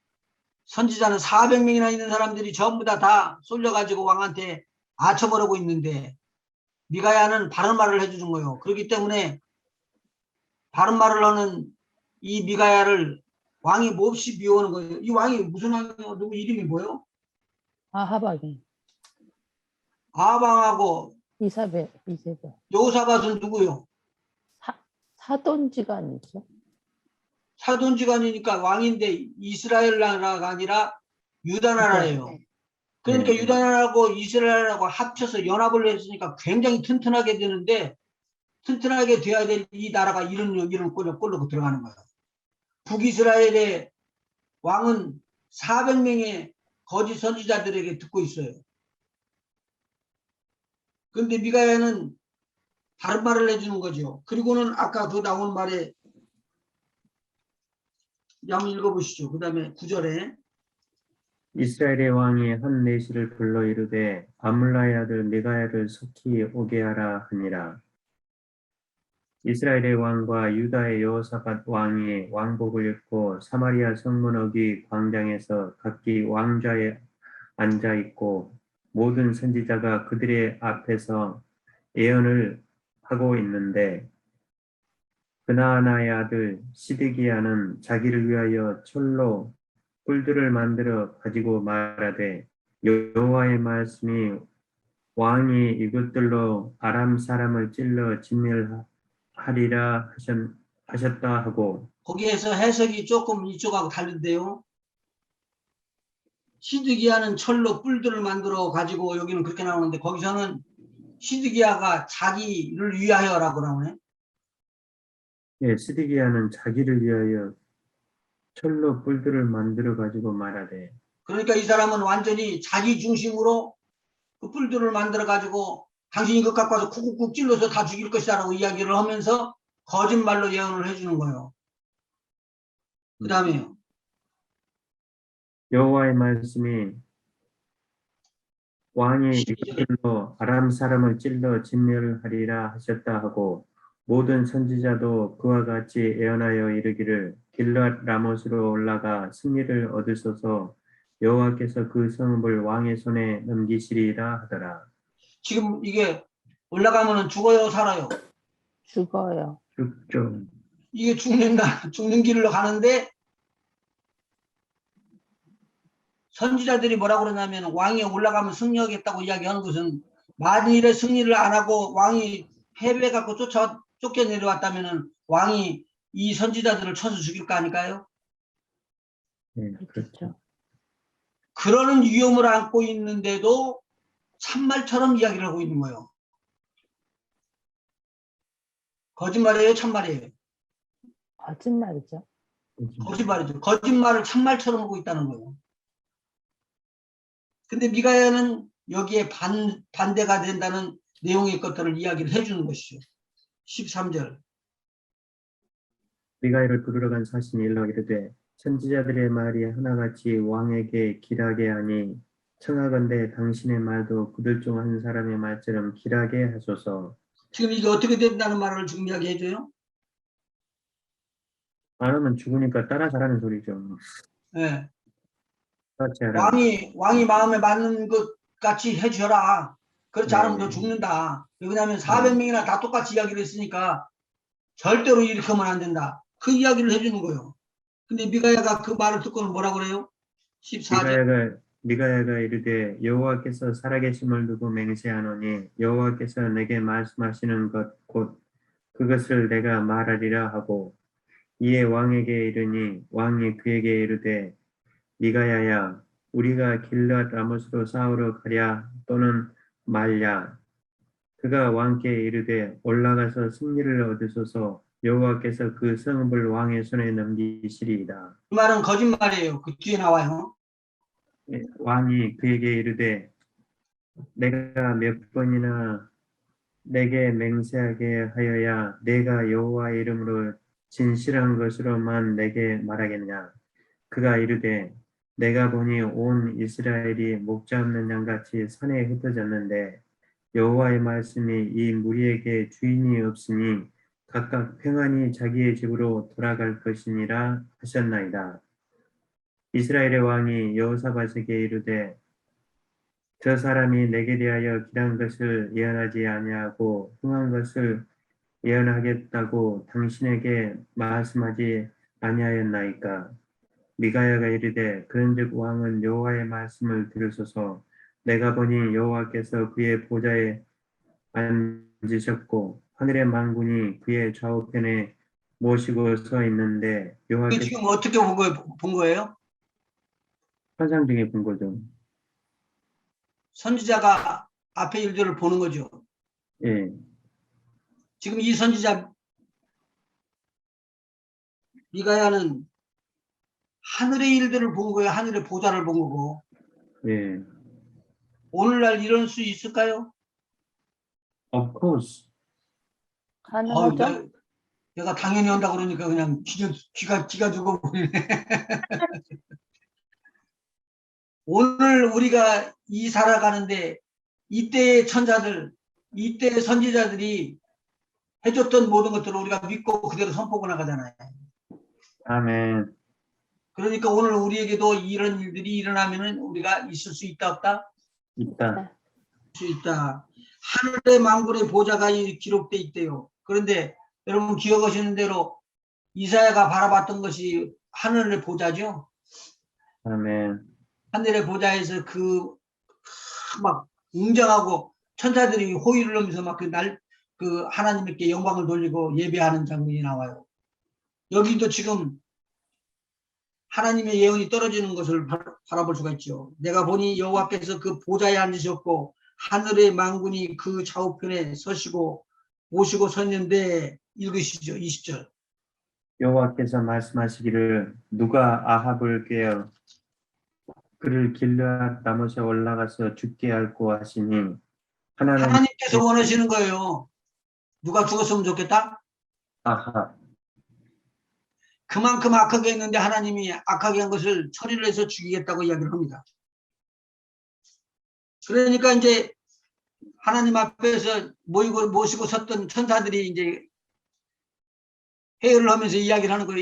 선지자는 400명이나 있는 사람들이 전부 다 쏠려가지고 왕한테 아쳐버리고 있는데 미가야는 바른 말을 해주는 거예요. 그렇기 때문에 바른 말을 하는 이 미가야를 왕이 몹시 미워하는 거예요. 이 왕이 무슨 왕이요? 누구 이름이 뭐예요? 아하박이, 아방하고 이세벨, 여호사밧은 누구요? 사돈지간이죠. 사돈지간이니까 왕인데 이스라엘 나라가 아니라 유다 나라예요. 네. 그러니까 네. 유다 나라하고 이스라엘하고 합쳐서 연합을 했으니까 굉장히 튼튼하게 되는데 튼튼하게 돼야 될 이 나라가 이런 꼴로 들어가는 거예요. 북이스라엘의 왕은 400명의 거짓 선지자들에게 듣고 있어요. 그런데 미가야는 다른 말을 해주는 거죠. 그리고는 아까 그 나온 말에 한번 읽어보시죠. 그 다음에 9절에 이스라엘의 왕이 한 내시를 불러 이르되 아물라의 아들 미가야를 속히 오게 하라 하니라. 이스라엘의 왕과 유다의 여호사밧 왕이 왕복을 입고 사마리아 성문 어귀 광장에서 각기 왕좌에 앉아 있고 모든 선지자가 그들의 앞에서 예언을 하고 있는데 그나아나의 아들 시드기야는 자기를 위하여 철로 뿔들을 만들어 가지고 말하되 여호와의 말씀이 왕이 이것들로 아람 사람을 찔러 진멸하리라 하셨다 하고 거기에서 해석이 조금 이쪽하고 다른데요. 시드기야는 철로 뿔들을 만들어 가지고 여기는 그렇게 나오는데 거기서는 시드기야가 자기를 위하여라고 나오네. 예, 시드기야는 자기를 위하여 철로 뿔들을 만들어 가지고 말하되 그러니까 이 사람은 완전히 자기 중심으로 그 뿔들을 만들어 가지고 당신이 그것 갖고 와서 쿡쿡쿡 찔러서 다 죽일 것이다라고 이야기를 하면서 거짓말로 예언을 해주는 거예요. 그 다음에요. 여호와의 말씀이 왕이 이것들로 아람 사람을 찔러 진멸하리라 하셨다 하고 모든 선지자도 그와 같이 예언하여 이르기를 길랏 라못으로 올라가 승리를 얻으소서 여호와께서 그 성읍을 왕의 손에 넘기시리라 하더라. 지금 이게 올라가면은 죽어요, 살아요? 죽어요. 죽죠. 이게 죽는 길로 가는데 선지자들이 뭐라고 그러냐면 왕이 올라가면 승리하겠다고 이야기하는 것은 만일에 승리를 안 하고 왕이 패배 갖고 쫓겨 내려왔다면은 왕이 이 선지자들을 쳐서 죽일 거 아닐까요? 네, 그렇죠. 그렇죠. 그러는 위험을 안고 있는데도 참말처럼 이야기를 하고 있는 거예요. 거짓말이에요, 참말이에요? 거짓말이죠. 거짓말이죠. 거짓말을 참말처럼 하고 있다는 거예요. 근데 미가야는 여기에 반대가 된다는 내용의 것들을 이야기를 해주는 것이죠. 13절. 미가엘을 부르러 간 사신이 일러 이르되 선지자들의 말이 하나같이 왕에게 길하게 하니 청하건대 당신의 말도 그들 중 한 사람의 말처럼 길하게 하소서. 지금 이게 어떻게 된다는 말을 지금 이야기해줘요? 안 하면 죽으니까 따라 잘하는 소리죠. 예. 그렇지 않아. 왕이 마음에 맞는 것 같이 해줘라. 그렇지 않으면 너 네. 죽는다. 왜냐하면 400명이나 다 똑같이 이야기를 했으니까 절대로 이렇게 하면 안 된다. 그 이야기를 해주는 거예요. 근데 미가야가 그 말을 듣고는 뭐라 그래요? 14절. 미가야가 이르되 여호와께서 살아계심을 두고 맹세하노니 여호와께서 내게 말씀하시는 것 곧 그것을 내가 말하리라 하고 이에 왕에게 이르니 왕이 그에게 이르되 미가야야 우리가 길랏 라못으로 싸우러 가랴 또는 말랴. 그가 왕께 이르되 올라가서 승리를 얻으소서 여호와께서 그 성읍을 왕의 손에 넘기시리이다. 그 말은 거짓말이에요. 그 뒤에 나와요. 왕이 그에게 이르되 내가 몇 번이나 내게 맹세하게 하여야 내가 여호와의 이름으로 진실한 것으로만 내게 말하겠냐. 그가 이르되 내가 보니 온 이스라엘이 목자 없는 양같이 산에 흩어졌는데 여호와의 말씀이 이 무리에게 주인이 없으니 각각 평안히 자기의 집으로 돌아갈 것이니라 하셨나이다. 이스라엘의 왕이 여호사밧에게 이르되 저 사람이 내게 대하여 길한 것을 예언하지 아니하고 흥한 것을 예언하겠다고 당신에게 말씀하지 아니하였나이까. 미가야가 이르되 그런즉 왕은 여호와의 말씀을 들으소서. 내가 보니 여호와께서 그의 보좌에 앉으셨고 하늘의 만군이 그의 좌우편에 모시고 서 있는데 이게 여호와께서 지금 어떻게 본 거예요? 환상 중에 본 거죠. 선지자가 앞에 일들을 보는 거죠. 예, 지금 이 선지자 미가야는 하늘의 일들을 본 거예요. 하늘의 보좌를 본 거고. 예. 오늘날 이럴 수 있을까요? Of course. 가능하죠? 내가 당연히 한다고 그러니까 그냥 귀가 죽어버리네. 오늘 우리가 이 살아가는데 이때의 천사들, 이때의 선지자들이 해줬던 모든 것들을 우리가 믿고 그대로 선포하고 나가잖아요. 아멘. 그러니까 오늘 우리에게도 이런 일들이 일어나면은 우리가 있을 수 있다 없다? 있다. 수 있다. 하늘의 만군의 보좌가 기록돼 있대요. 그런데 여러분 기억하시는 대로 이사야가 바라봤던 것이 하늘의 보좌죠. 아멘. 하늘의 보좌에서 막 웅장하고 천사들이 호의를 하면서 막 그 하나님께 영광을 돌리고 예배하는 장면이 나와요. 여기도 지금 하나님의 예언이 떨어지는 것을 바라볼 수가 있죠. 내가 보니 여호와께서 그 보좌에 앉으셨고 하늘의 만군이 그 좌우편에 서시고 모시고 섰는데 읽으시죠. 20절. 여호와께서 말씀하시기를 누가 아합을 깨어 그를 길르앗 나못에 올라가서 죽게 할고 하시니 하나님께서 원하시는 거예요. 누가 죽었으면 좋겠다? 아합. 그만큼 악하게 했는데 하나님이 악하게 한 것을 처리를 해서 죽이겠다고 이야기를 합니다. 그러니까 이제 하나님 앞에서 모시고 섰던 천사들이 이제 회의를 하면서 이야기를 하는 거예요.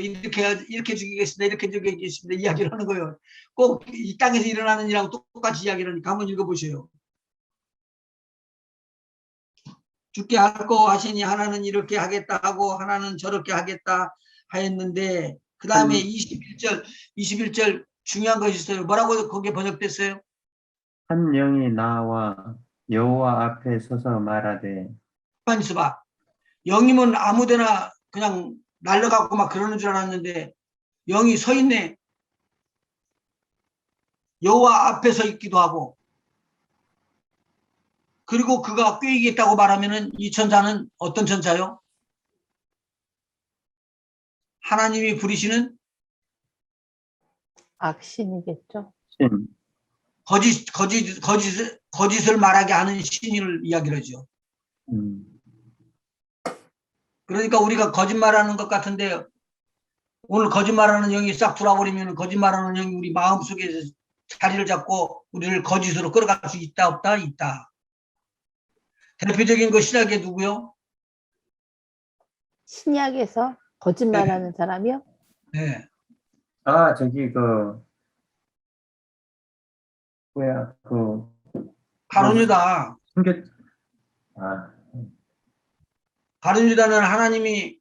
이렇게 죽이겠습니다. 이렇게 죽이겠습니다. 이야기를 하는 거예요. 꼭 이 땅에서 일어나는 일하고 똑같이 이야기를 하니까 한번 읽어보세요. 죽게 할고 하시니 하나는 이렇게 하겠다 하고 하나는 저렇게 하겠다 하였는데 그 다음에 21절 중요한 것이 있어요. 뭐라고 거기에 번역됐어요? 한 영이 나와 여호와 앞에 서서 말하되. 가만히 있어봐. 영이면 아무데나 그냥 날려갖고 막 그러는 줄 알았는데 영이 서 있네. 여호와 앞에 서 있기도 하고 그리고 그가 꾀이겠다고 말하면은 이 천사는 어떤 천사요? 하나님이 부리시는 악신이겠죠. 신. 거짓을 말하게 하는 신을 이야기를 하죠. 그러니까 우리가 거짓말하는 것 같은데 오늘 거짓말하는 영이 싹 돌아버리면 거짓말하는 영이 우리 마음속에서 자리를 잡고 우리를 거짓으로 끌어갈 수 있다 없다? 있다. 대표적인 거 신약에 누구요? 신약에서 거짓말하는 사람이요? 네. 저기 뭐야 가룟 유다. 숨겨. 가룟 유다는 하나님이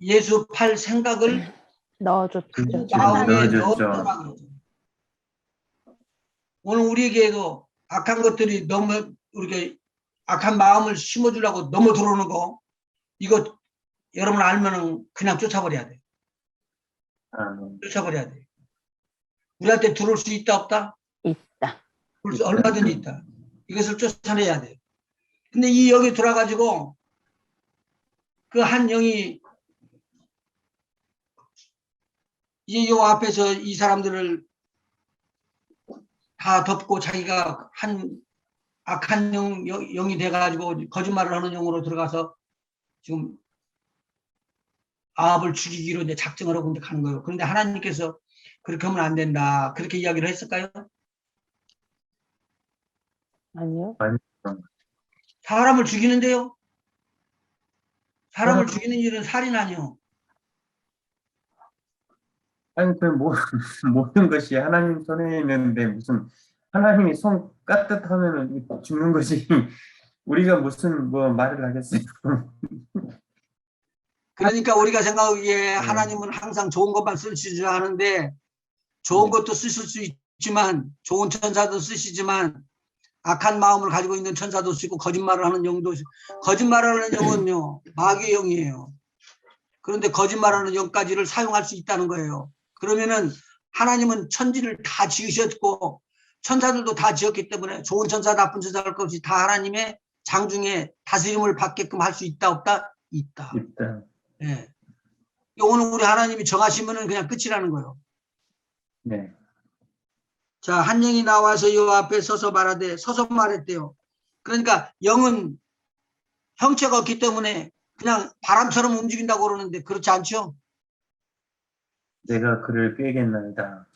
예수 팔 생각을 넣어줬죠. 마음에 넣어줬죠. 넣었더라 그러죠. 오늘 우리에게도 악한 것들이 너무 우리가 악한 마음을 심어주려고 너무 들어오는 거 이거 여러분 알면은 그냥 쫓아버려야 돼. 쫓아버려야 돼. 우리한테 들어올 수 있다 없다? 있다. 얼마든지 있다. 이것을 쫓아내야 돼. 근데 이 영이 들어와가지고 그 한 영이 이제 요 앞에서 이 사람들을 다 덮고 자기가 한 악한 영이 돼가지고 거짓말을 하는 영으로 들어가서 지금 아합을 죽이기로 이제 작정을 하고 이제 가는 거예요. 그런데 하나님께서 그렇게 하면 안 된다. 그렇게 이야기를 했을까요? 아니요. 사람을 죽이는데요. 사람을 죽이는 일은 살인 아니요. 모든 것이 하나님 손에 있는데 무슨 하나님이 손 까뜻하면 죽는 것이 우리가 무슨 말을 하겠어요. 그러니까 우리가 생각하기에 하나님은 항상 좋은 것만 쓰시려 하는데 좋은 것도 쓰실 수 있지만 좋은 천사도 쓰시지만 악한 마음을 가지고 있는 천사도 쓰고 거짓말을 하는 영도 거짓말을 하는 영은요 마귀의 영이에요. 그런데 거짓말하는 영까지를 사용할 수 있다는 거예요. 그러면은 하나님은 천지를 다 지으셨고 천사들도 다 지었기 때문에 좋은 천사 나쁜 천사 할 것 없이 다 하나님의 장중에 다스림을 받게끔 할 수 있다 없다? 있다. 예. 오늘 우리 하나님이 정하시면은 그냥 끝이라는 거예요. 네. 자, 한 영이 나와서 요 앞에 서서 말했대요. 그러니까 영은 형체가 없기 때문에 그냥 바람처럼 움직인다고 그러는데 그렇지 않죠? 내가 그를 꾀겠나이다.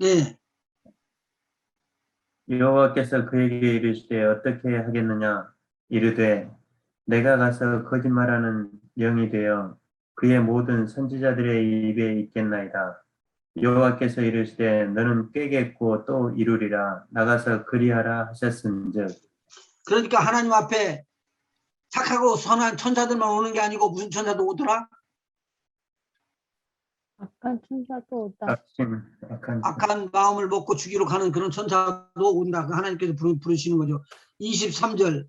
네. 여호와께서 그에게 이르시되 어떻게 하겠느냐 이르되 내가 가서 거짓말하는 영이 되어 그의 모든 선지자들의 입에 있겠나이다. 여호와께서 이르시되 너는 꾀겠고 또 이루리라. 나가서 그리하라 하셨은즉. 그러니까 하나님 앞에 착하고 선한 천사들만 오는 게 아니고 무슨 천사도 오더라? 악한 천사도 오다. 악한 마음을 먹고 죽이러 가는 그런 천사도 온다. 하나님께서 부르시는 거죠. 23절.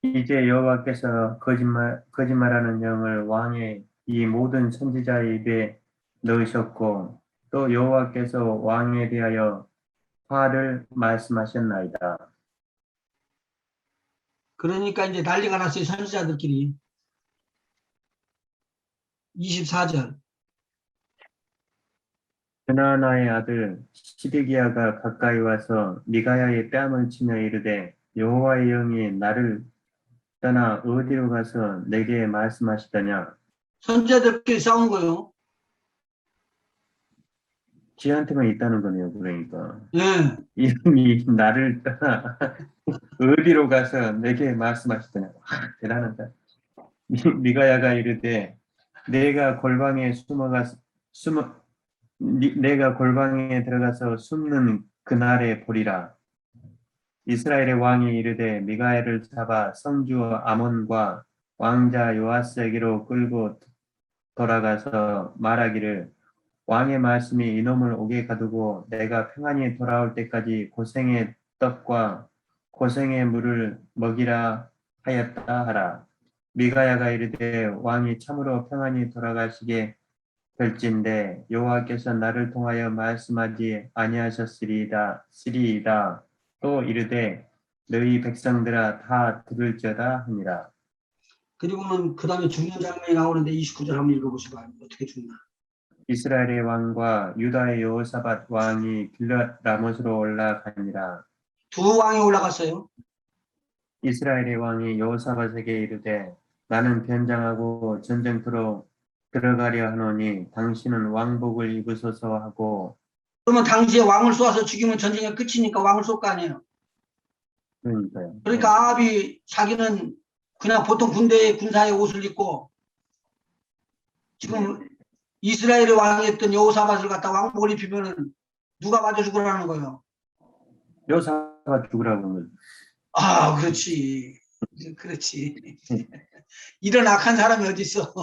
이제 여호와께서 거짓말하는 영을 왕의 이 모든 선지자의 입에 넣으셨고 또 여호와께서 왕에 대하여 화를 말씀하셨나이다. 그러니까 이제 난리가 났어요. 선지자들끼리. 24절. 드나나의 아들 시드기야가 가까이 와서 미가야의 뺨을 치며 이르되 여호와의 영이 나를 떠나 어디로 가서 내게 말씀하시더냐. 선지자들끼리 싸운 거요. 지한테만 있다는 거네요. 그러니까 예. 이 영이 나를 떠나 어디로 가서 내게 말씀하시더냐. 대단하다. 미가야가 이르되 내가 골방에 내가 골방에 들어가서 숨는 그날에 보리라. 이스라엘의 왕이 이르되 미가야를 잡아 성주 아몬과 왕자 요아스에게로 끌고 돌아가서 말하기를 왕의 말씀이 이놈을 옥에 가두고 내가 평안히 돌아올 때까지 고생의 떡과 고생의 물을 먹이라 하였다 하라. 미가야가 이르되 왕이 참으로 평안히 돌아가시게 될진데 여호와께서 나를 통하여 말씀하지 아니하셨으리이다. 또 이르되 너희 백성들아 다 들을지어다 하니라. 그리고는 그 다음에 죽는 장면이 나오는데 29절 한번 읽어보시고 어떻게 죽나. 이스라엘의 왕과 유다의 여호사밧 왕이 길랏 라못으로 올라가니라. 두 왕이 올라갔어요. 이스라엘의 왕이 여호사밧에게 이르되 나는 변장하고 전쟁터로 들어가려 하노니 당신은 왕복을 입으소서 하고. 그러면 당시에 왕을 쏘아서 죽이면 전쟁이 끝이니까 왕을 쏠 거 아니에요. 그러니까요. 그러니까 아합이 자기는 그냥 보통 군사의 옷을 입고 지금 이스라엘의 왕이었던 여호사밧을 갖다 왕복을 입히면은 누가 맞아 죽으라는 거예요. 여호사밧 죽으라고 하는 거죠. 아, 그렇지. 그렇지. 이런 악한 사람이 어디 있어.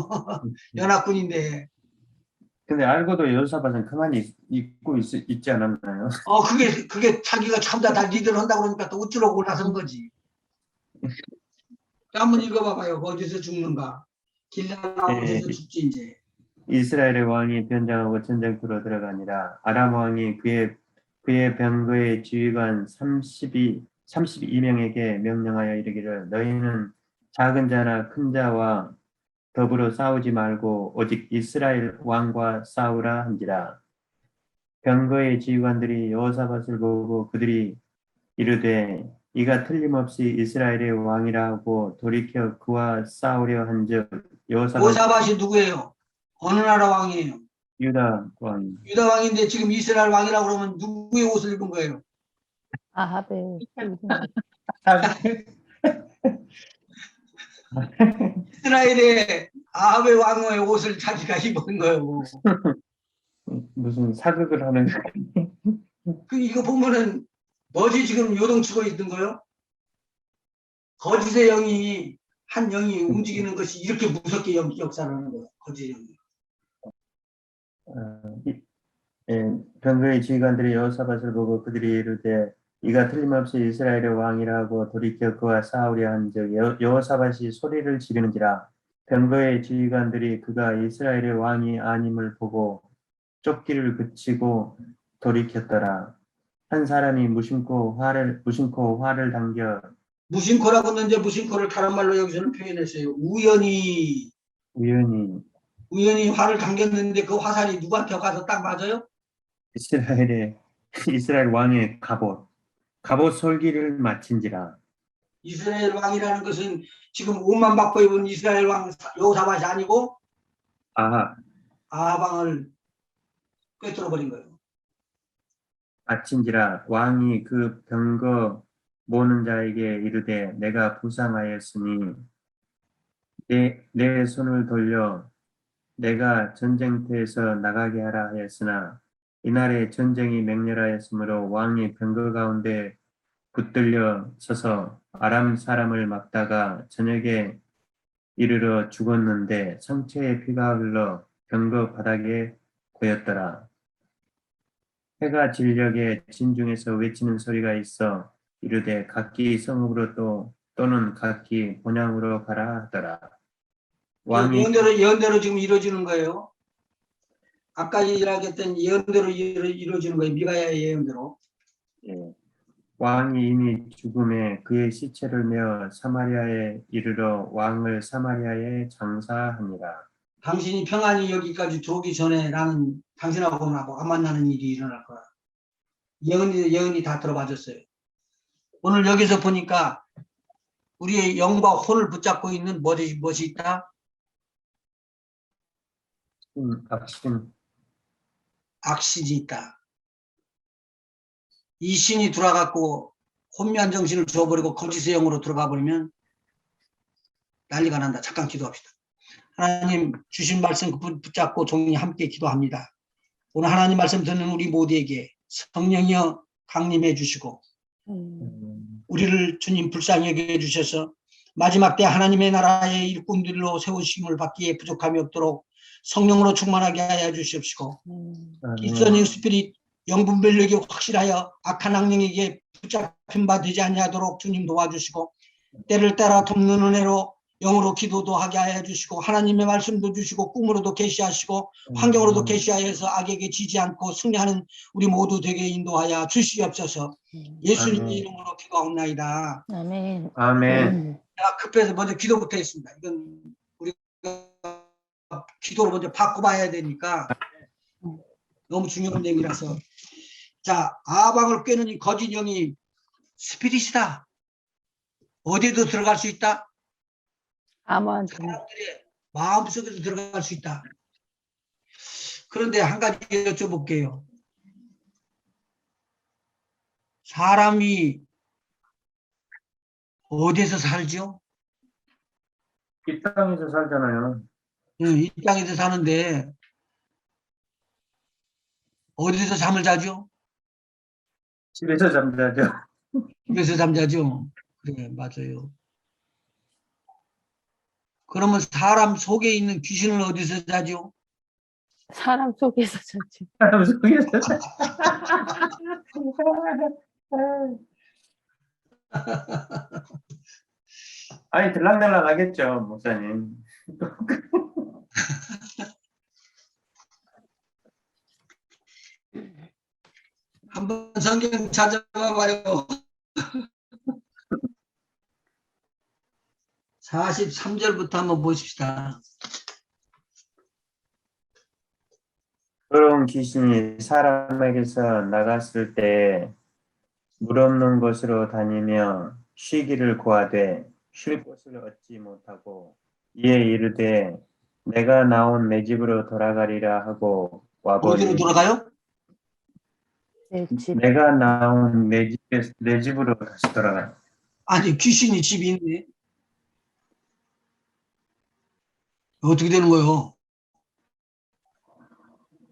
연합군인데. 근데 알고도 여호사밧은 가만히 있고 있지 않았나요? 그게 자기가 참다 다 리드를 한다고 그러니까 또 우쭐하고 나선 거지. 한번 읽어봐봐요. 어디서 죽는가. 길라나못에서 죽지 이제. 이스라엘의 왕이 변장하고 전쟁터로 들어가니라. 아람 왕이 그의 병거의 지휘관 32명에게 명령하여 이르기를 너희는 작은 자나 큰 자와 더불어 싸우지 말고 오직 이스라엘 왕과 싸우라 한지라. 병거의 지휘관들이 여호사밧을 보고 그들이 이르되 이가 틀림없이 이스라엘의 왕이라 하고 돌이켜 그와 싸우려 한즉 여호사밧이 누구예요? 어느 나라 왕이에요? 유다 왕. 유다 왕인데 지금 이스라엘 왕이라고 그러면 누구의 옷을 입은 거예요? 아합의 이스라엘의 아합의 왕의 옷을 자기가 입은 거예요. 무슨 사극을 하는 이거 보면은 뭐지 지금 요동치고 있는 거요? 거짓의 영이 한 영이 움직이는 것이 이렇게 무섭게 역사를 하는 거예요. 거짓의 영이. 병거의 지휘관들이 여호사밧을 보고 그들이 이르되 이가 틀림없이 이스라엘의 왕이라고 돌이켜 그와 싸우려 한즉 여호사밧이 소리를 지르는지라. 병거의 지휘관들이 그가 이스라엘의 왕이 아님을 보고 쫓기를 그치고 돌이켰더라. 한 사람이 무심코 활을 당겨. 무심코라고 했는데 무심코를 다른 말로 여기서는 표현했어요. 우연히 활을 당겼는데 그 화살이 누구한테 가서 딱 맞아요? 이스라엘 왕의 갑옷 솔기를 마친지라. 이스라엘 왕이라는 것은 지금 옷만 바꿔 입은 이스라엘 왕 여호사밧이 아니고 아합 왕을 꿰뚫어 버린 거예요. 마친지라. 왕이 그 병거 모는 자에게 이르되 내가 부상하였으니 내 손을 돌려 내가 전쟁터에서 나가게 하라 하였으나 이날에 전쟁이 맹렬하였으므로 왕이 병거 가운데 붙들려 서서 아람 사람을 막다가 저녁에 이르러 죽었는데 상처에 피가 흘러 병거 바닥에 고였더라. 해가 질녘에 진중에서 외치는 소리가 있어 이르되 각기 성읍으로 또는 각기 본향으로 가라 하더라. 왕이 예언대로 지금 이루어지는 거예요. 아까 이야기했던 예언대로 이루어지는 거예요. 미가야의 예언대로. 예. 왕이 이미 죽음에 그의 시체를 메어 사마리아에 이르러 왕을 사마리아에 장사하니라. 당신이 평안히 여기까지 들어오기 전에 나는 당신하고 나하고 안 만나는 일이 일어날 거야. 예언이 다 들어맞았어요. 오늘 여기서 보니까 우리의 영과 혼을 붙잡고 있는 무엇이 있다? 악신. 악신이 있다. 이 신이 들어와갖고 혼미한 정신을 줘버리고 거짓의 영으로 들어가 버리면 난리가 난다. 잠깐 기도합시다. 하나님 주신 말씀 붙잡고 종이 함께 기도합니다. 오늘 하나님 말씀 듣는 우리 모두에게 성령이여 강림해 주시고 우리를 주님 불쌍히 여겨 주셔서 마지막 때 하나님의 나라의 일꾼들로 세우심을 받기에 부족함이 없도록 성령으로 충만하게 하여 주시옵시고 디서닝 스피릿 영분별력이 확실하여 악한 악령에게 붙잡힌 바 되지 아니하도록 주님 도와주시고 때를 따라 돕는 은혜로 영으로 기도도 하게 하여 주시고 하나님의 말씀도 주시고 꿈으로도 계시하시고 환경으로도 계시하여서 악에게 지지 않고 승리하는 우리 모두 되게 인도하여 주시옵소서. 예수님의 아멘. 이름으로 기도하옵나이다. 아멘. 아멘. 제가 급해서 먼저 기도부터 했습니다. 이건 우리가 기도를 먼저 받고 봐야 되니까 너무 중요한 내용이라서. 자, 아방을 꿰는 이 거짓 영이 스피릿이다. 어디에도 들어갈 수 있다. 아멘. 사람들의 마음속에도 들어갈 수 있다. 그런데 한 가지 여쭤볼게요. 사람이 어디에서 살죠? 이 땅에서 살잖아요. 이 땅에서 사는데 어디서 잠을 자죠? 집에서 잠자죠. 집에서 잠자죠. 그래, 맞아요. 그러면 사람 속에 있는 귀신은 어디서 자죠? 사람 속에서 자죠. 사람 속에서. 아니 들락날락 하겠죠, 목사님. 한번 성경 찾아봐 봐요. 43절부터 한번 보십시다. 더러운 귀신이 사람에게서 나갔을 때 물 없는 곳으로 다니며 쉬기를 구하되 쉴 곳을 얻지 못하고 이에 이르되 내가 나온 내 집으로 돌아가리라 하고 와보니 어디로 돌아가요? 내 집. 내가 나온 내 집으로 다시 돌아가. 아니, 귀신이 집이 있네. 어떻게 되는 거예요?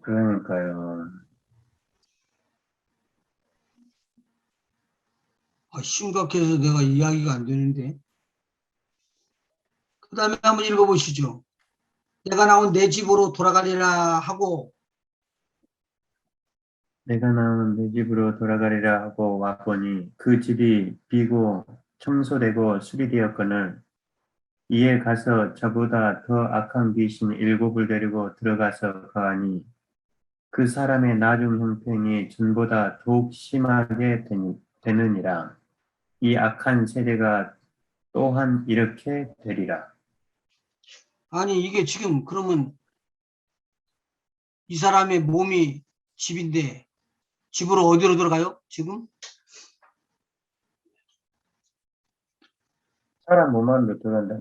그러니까요. 심각해서 내가 이야기가 안 되는데. 그 다음에 한번 읽어보시죠. 내가 나온 내 집으로 돌아가리라 하고 내가 나온 내 집으로 돌아가리라 하고 와보니 그 집이 비고 청소되고 수리되었거늘 이에 가서 저보다 더 악한 귀신 7을 데리고 들어가서 거하니 그 사람의 나중 형편이 전보다 더욱 심하게 되느니라. 이 악한 세대가 또한 이렇게 되리라. 아니 이게 지금 그러면 이 사람의 몸이 집인데 집으로 어디로 들어가요? 지금? 사람 몸 안으로 들어간다.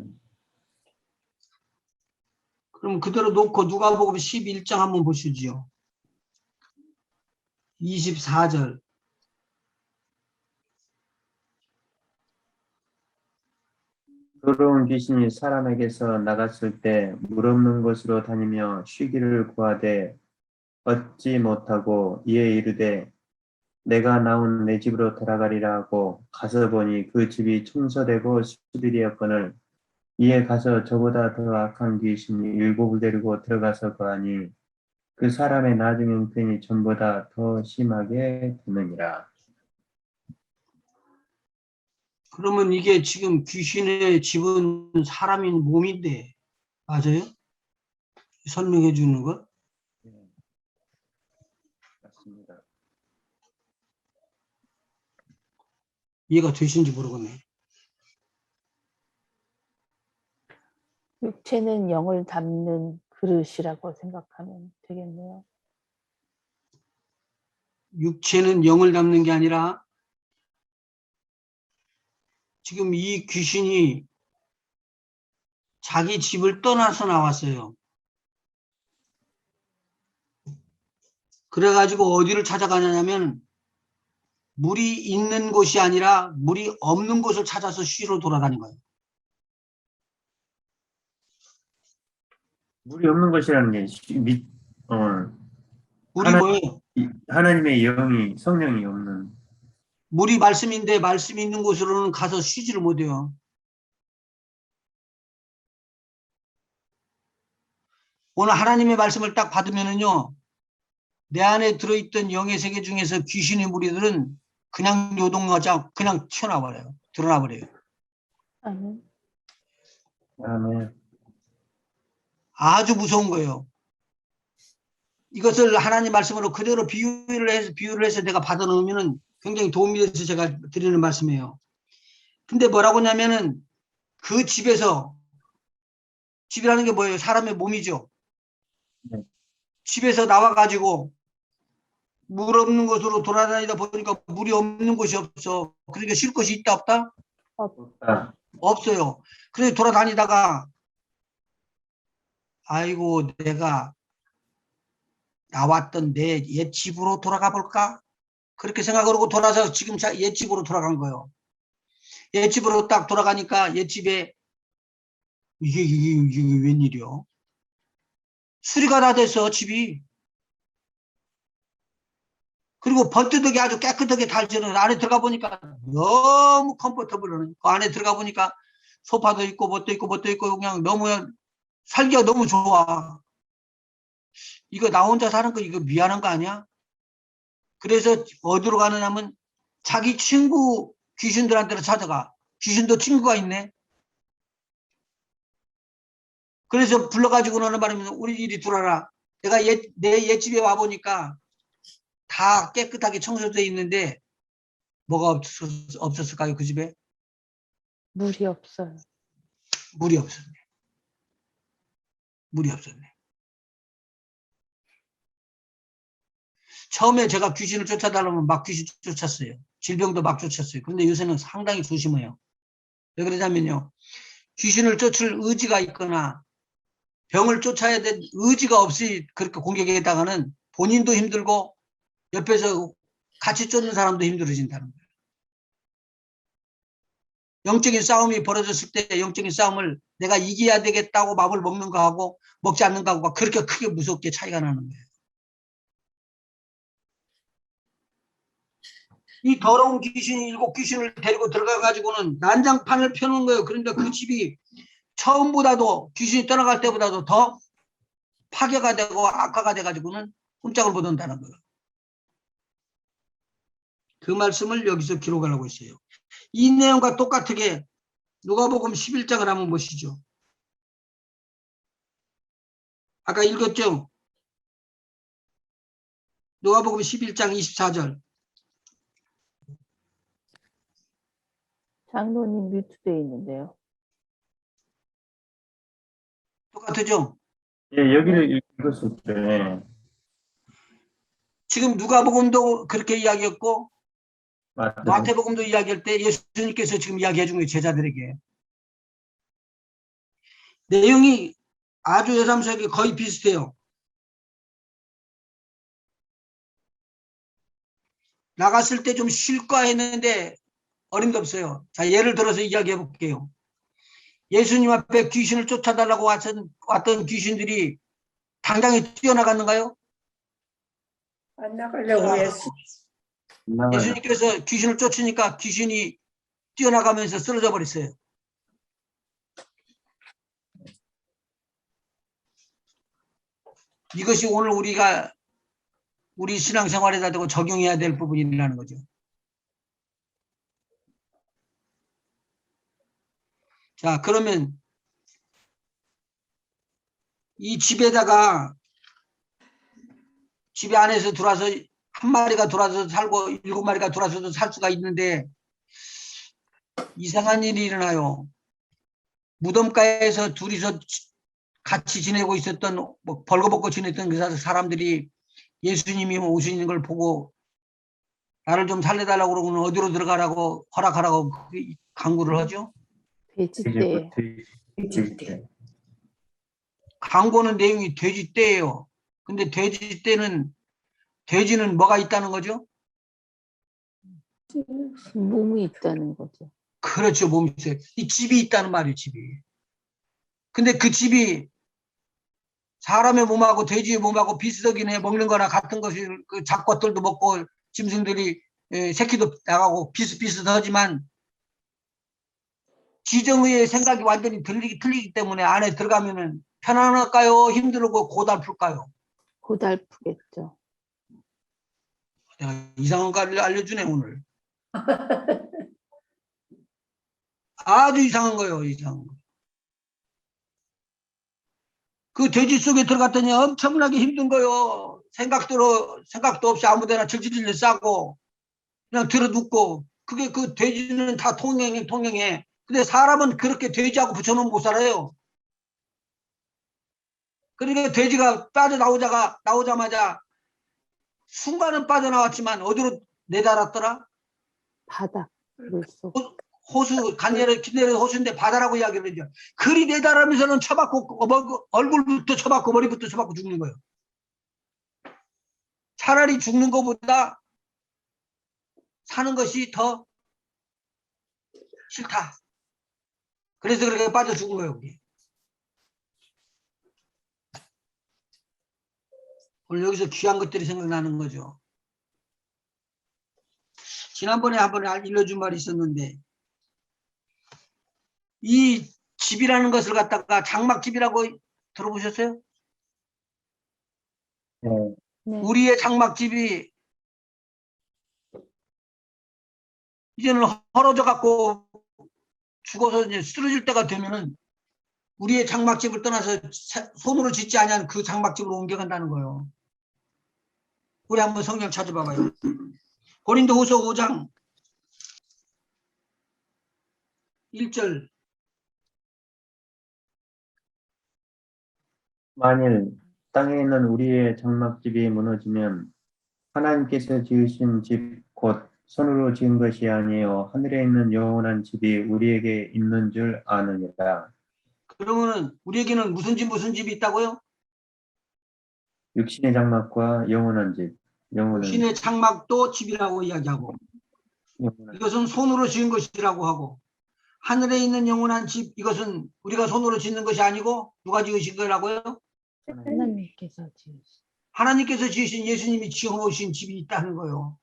그럼 그대로 놓고 누가복음 11장 한번 보시죠. 24절. 더러운 귀신이 사람에게서 나갔을 때 물 없는 곳으로 다니며 쉬기를 구하되 얻지 못하고 이에 이르되 내가 나온 내 집으로 돌아가리라 하고 가서 보니 그 집이 청소되고 수리되었거늘 이에 가서 저보다 더 악한 귀신이 7을 데리고 들어가서 거하니 그 사람의 나중 형편이 전보다 더 심하게 되느니라. 그러면 이게 지금 귀신의 집은 사람인 몸인데 맞아요? 설명해 주는 거? 이해가 되시는지 모르겠네. 육체는 영을 담는 그릇이라고 생각하면 되겠네요. 육체는 영을 담는 게 아니라 지금 이 귀신이 자기 집을 떠나서 나왔어요. 그래가지고 어디를 찾아가냐면 물이 있는 곳이 아니라 물이 없는 곳을 찾아서 쉬러 돌아다닌 거예요. 물이 없는 것이라는 게 물이 뭐예요? 하나님의 영이 성령이 없는. 물이 말씀인데 말씀이 있는 곳으로는 가서 쉬지를 못해요. 오늘 하나님의 말씀을 딱 받으면은요, 내 안에 들어있던 영의 세계 중에서 귀신의 무리들은 그냥 요동하자 그냥 튀어나와요. 드러나 버려요. 아멘. 아멘. 아주 무서운 거예요. 이것을 하나님 말씀으로 그대로 비유를 해서 내가 받아 놓으면은 굉장히 도움이 돼서 제가 드리는 말씀이에요. 근데 뭐라고 하냐면은 그 집에서, 집이라는 게 뭐예요? 사람의 몸이죠. 네. 집에서 나와가지고 물 없는 곳으로 돌아다니다 보니까 물이 없는 곳이 없어. 그러니까 쉴 곳이 있다 없다? 없다. 없어요. 그래서 돌아다니다가 아이고 내가 나왔던 내 옛 집으로 돌아가 볼까? 그렇게 생각하고 돌아서 지금 옛 집으로 돌아간 거예요. 옛 집으로 딱 돌아가니까 옛 집에 이게 웬일이요? 수리가 다 됐어 집이. 그리고 번뜩하게 아주 깨끗하게 달지는 안에 들어가 보니까 너무 컴포터블하네. 그 안에 들어가 보니까 소파도 있고 뭣도 있고 그냥 너무 살기가 너무 좋아. 이거 나 혼자 사는 거 이거 미안한 거 아니야? 그래서 어디로 가느냐면 자기 친구 귀신들한테로 찾아가. 귀신도 친구가 있네. 그래서 불러가지고 노는 바람에 우리 이리 들어라. 내가 내 옛집에 와보니까 다 깨끗하게 청소되어 있는데 뭐가 없었을까요? 그 집에? 물이 없어요. 물이 없었네. 물이 없었네. 처음에 제가 귀신을 쫓아달라면 막 귀신 쫓았어요. 질병도 막 쫓았어요. 그런데 요새는 상당히 조심해요. 왜 그러냐면요. 귀신을 쫓을 의지가 있거나 병을 쫓아야 될 의지가 없이 그렇게 공격했다가는 본인도 힘들고 옆에서 같이 쫓는 사람도 힘들어진다는 거예요. 영적인 싸움이 벌어졌을 때 영적인 싸움을 내가 이겨야 되겠다고 마음을 먹는 거하고 먹지 않는 거하고 그렇게 크게 무섭게 차이가 나는 거예요. 이 더러운 귀신이 7귀신을 데리고 들어가 가지고는 난장판을 펴놓은 거예요. 그러니까 그 집이 처음보다도 귀신이 떠나갈 때보다도 더 파괴가 되고 악화가 돼 가지고는 꼼짝을 못 한다는 거예요. 그 말씀을 여기서 기록을 하고 있어요. 이 내용과 똑같게 누가복음 11장을 한번 보시죠. 아까 읽었죠? 누가복음 11장 24절. 장로님 뮤트되어 있는데요. 똑같죠? 예, 여기를 읽었을 때 지금 누가복음도 그렇게 이야기했고 마태복음 마태복음도 이야기할 때 예수님께서 지금 이야기해 준 거예요. 제자들에게. 내용이 아주 여삼스럽게 거의 비슷해요. 나갔을 때 좀 쉴까 했는데 어림도 없어요. 자, 예를 들어서 이야기해 볼게요. 예수님 앞에 귀신을 쫓아달라고 왔던 귀신들이 당장에 뛰어나갔는가요? 안 나가려고 했어. 예수님께서 귀신을 쫓으니까 귀신이 뛰어나가면서 쓰러져 버렸어요. 이것이 오늘 우리 신앙생활에다 대고 적용해야 될 부분이라는 거죠. 자, 그러면 이 집에다가 집에 안에서 들어와서 한 마리가 들어와서 살고 7마리가 들어와서도 살 수가 있는데 이상한 일이 일어나요. 무덤가에서 둘이서 같이 지내고 있었던 뭐 벌거벗고 지냈던 그 사람들이 예수님이 오시는 걸 보고 나를 좀 살려달라고 그러고는 어디로 들어가라고 허락하라고 강구를 하죠. 돼지떼. 돼지떼. 강구는 내용이 돼지떼예요. 근데 돼지는 뭐가 있다는 거죠? 몸이 있다는 거죠. 그렇죠. 몸새. 이 집이 있다는 말이에요. 집이. 근데 그 집이 사람의 몸하고 돼지의 몸하고 비슷하긴 해. 먹는 거나 같은 것이 그 잡것들도 먹고 짐승들이 새끼도 나가고 비슷비슷하지만 지정의의 생각이 완전히 틀리기 때문에 안에 들어가면은 편안할까요? 힘들고 고달플까요? 고달프겠죠. 내가 이상한 걸 알려주네 오늘. 아주 이상한 거예요. 이상한 거. 그 돼지 속에 들어갔더니 엄청나게 힘든 거요. 생각도 없이 아무데나 질질 싸고 그냥 들어눕고 그게 그 돼지는 다 통행해. 근데 사람은 그렇게 돼지하고 붙여놓으면 못 살아요. 그러니까 돼지가 나오자마자 순간은 빠져나왔지만 어디로 내달았더라? 바닥, 물속. 호수, 긴내려 호수인데 바다라고 이야기를 하죠. 그리 내달으면서는 쳐박고 얼굴부터 쳐박고 머리부터 쳐박고 죽는 거예요. 차라리 죽는 것보다 사는 것이 더 싫다. 그래서 그렇게 빠져 죽은 거예요. 우리. 오늘 여기서 귀한 것들이 생각나는 거죠. 지난번에 한번 일러준 말이 있었는데 이 집이라는 것을 갖다가 장막집이라고 들어보셨어요? 네. 네. 우리의 장막집이 이제는 헐어져 갖고 죽어서 이제 쓰러질 때가 되면은 우리의 장막집을 떠나서 손으로 짓지 아니한 그 장막집으로 옮겨간다는 거예요. 우리 한번 성경 찾아봐봐요. 고린도후서 5장 1절. 만일 땅에 있는 우리의 장막집이 무너지면 하나님께서 지으신 집 곧 손으로 지은 것이 아니요 하늘에 있는 영원한 집이 우리에게 있는 줄 아느니라. 그러면은 우리에게는 무슨 집이 있다고요? 육신의 장막과 영원한 집. 신의 장막도 집이라고 이야기하고 이것은 손으로 지은 것이라고 하고 하늘에 있는 영원한 집 이것은 우리가 손으로 짓는 것이 아니고 누가 지으신 거라고요? 하나님께서 지으신. 하나님께서 지으신 예수님이 지어놓으신 집이 있다는 거예요.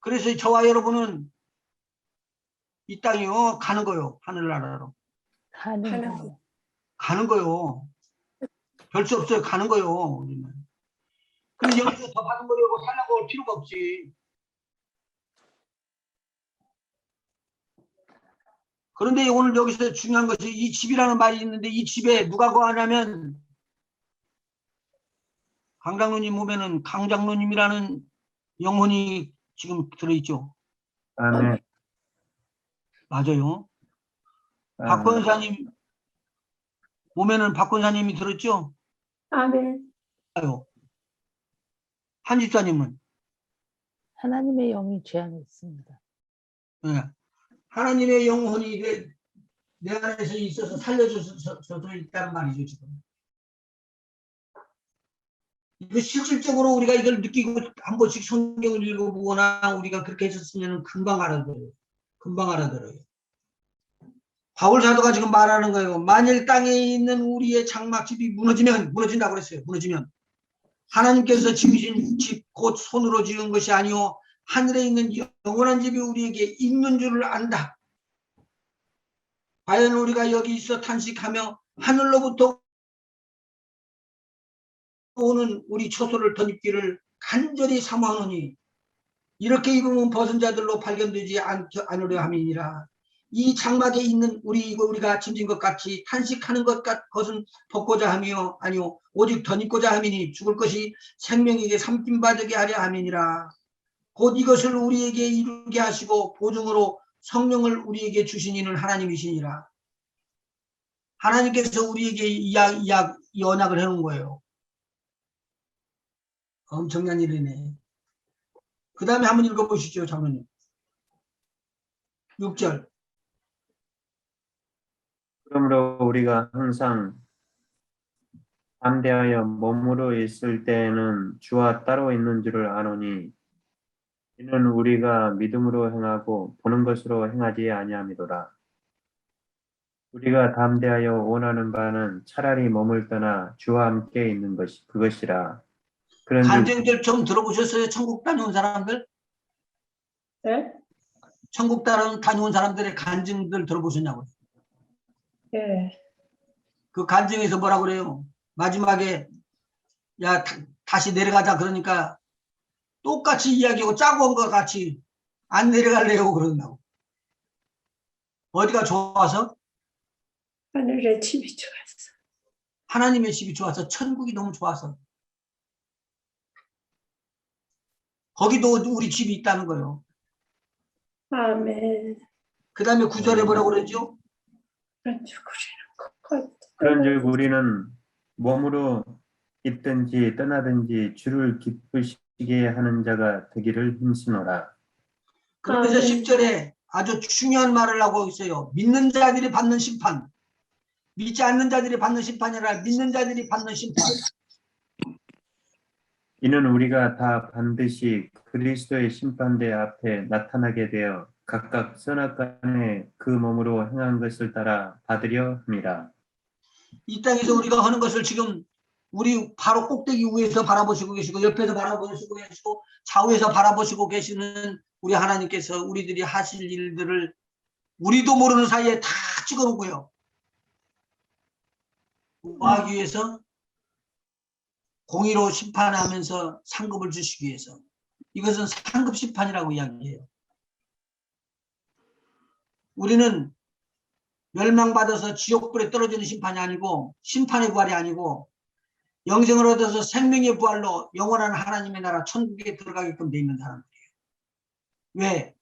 그래서 저와 여러분은 이 땅이요 가는 거요. 하늘나라로 가는 거요. 별 수 없어요. 가는 거요. 우리는. 그럼 여기서 더 받은 거려고 살라고 할 필요가 없지. 그런데 오늘 여기서 중요한 것이 이 집이라는 말이 있는데 이 집에 누가 거하냐면 강장로님 몸에는 강장로님이라는 영혼이 지금 들어있죠. 아멘. 맞아요. 박 권사님 몸에는 박 권사님이 들었죠. 아멘. 한 집사님은 하나님의 영이 죄 안에 있습니다. 네. 하나님의 영혼이 내 안에서 있어서 살려줘서 있다는 말이죠 지금. 이거 실질적으로 우리가 이걸 느끼고 한 번씩 성경을 읽어보거나 우리가 그렇게 했었으면 금방 알아들어요. 바울 사도가 지금 말하는 거예요. 만일 땅에 있는 우리의 장막집이 무너진다고 그랬어요. 무너지면 하나님께서 지으신 집 곧 손으로 지은 것이 아니오 하늘에 있는 영원한 집이 우리에게 있는 줄을 안다. 과연 우리가 여기 있어 탄식하며 하늘로부터 오는 우리 처소를 덧입기를 간절히 사모하노니 이렇게 입으면 벗은 자들로 발견되지 않으려 함이니라. 이 장막에 있는 우리가 짐진 것 같이 탄식하는 것은 벗고자 함이요 아니요 오직 덧입고자 함이니 죽을 것이 생명에게 삼킴받게 하려 함이니라. 곧 이것을 우리에게 이루게 하시고 보증으로 성령을 우리에게 주신 이는 하나님이시니라. 하나님께서 우리에게 이 언약을 해놓은 거예요. 엄청난 일이네. 그 다음에 한번 읽어보시죠, 장로님. 6절. 그러므로 우리가 항상 담대하여 몸으로 있을 때에는 주와 따로 있는 줄을 아노니 이는 우리가 믿음으로 행하고 보는 것으로 행하지 아니함이로라. 우리가 담대하여 원하는 바는 차라리 몸을 떠나 주와 함께 있는 것이 그것이라. 그런즉 간증들 좀 들어보셨어요? 천국 다녀온 사람들? 예? 천국 다녀온 사람들의 간증들 들어보셨냐고요? 예. 그 간증에서 뭐라 그래요? 마지막에 야 다시 내려가자 그러니까 똑같이 이야기하고 짜고 온 것 같이 안 내려갈래요 그런다고. 어디가 좋아서? 하늘의 집이 좋았어. 하나님의 집이 좋아서, 천국이 너무 좋아서. 거기도 우리 집이 있다는 거예요. 아멘. 그 다음에 9절에 뭐라고 그러죠? 그런즉 우리는 몸으로 있든지 떠나든지 주를 기쁘시게 하는 자가 되기를 힘쓰노라. 그러면서 10절에 아주 중요한 말을 하고 있어요. 믿는 자들이 받는 심판. 믿지 않는 자들이 받는 심판이 아니라 믿는 자들이 받는 심판. 이는 우리가 다 반드시 그리스도의 심판대 앞에 나타나게 되어 각각 선악간에 그 몸으로 행한 것을 따라 받으려 함이라. 이 땅에서 우리가 하는 것을 지금 우리 바로 꼭대기 위에서 바라보시고 계시고 옆에서 바라보시고 계시고 좌우에서 바라보시고 계시는 우리 하나님께서 우리들이 하실 일들을 우리도 모르는 사이에 다 찍어놓고요. 뭐 하기 위해서? 공의로 심판하면서 상급을 주시기 위해서. 이것은 상급 심판이라고 이야기해요. 우리는 멸망받아서 지옥불에 떨어지는 심판이 아니고 심판의 부활이 아니고 영생을 얻어서 생명의 부활로 영원한 하나님의 나라 천국에 들어가게끔 돼 있는 사람들이에요. 왜?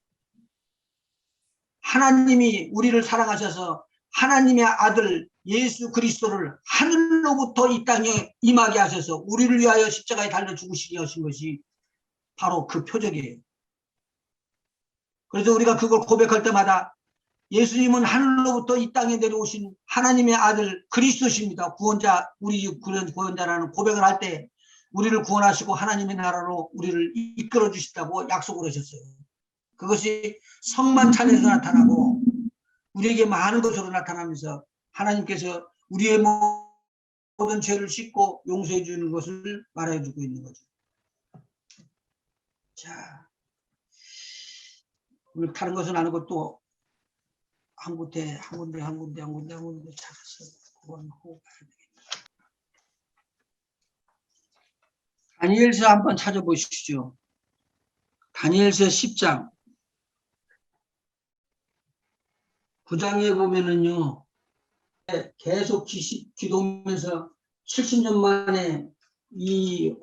하나님이 우리를 사랑하셔서 하나님의 아들 예수 그리스도를 하늘로부터 이 땅에 임하게 하셔서 우리를 위하여 십자가에 달려 죽으시게 하신 것이 바로 그 표적이에요. 그래서 우리가 그걸 고백할 때마다 예수님은 하늘로부터 이 땅에 내려오신 하나님의 아들 그리스도십니다. 구원자, 우리 구원자라는 고백을 할 때 우리를 구원하시고 하나님의 나라로 우리를 이끌어 주신다고 약속을 하셨어요. 그것이 성만찬에서 나타나고 우리에게 많은 것으로 나타나면서 하나님께서 우리의 모든 죄를 씻고 용서해 주는 것을 말해 주고 있는 거죠. 자, 다른 것은 아는 것도 한 군데 찾았어요. 그건 꼭 봐야 되겠다. 다니엘서 한번 찾아보시죠. 다니엘서 10장 9장에 보면은요. 계속 기도하면서 70년 만에 이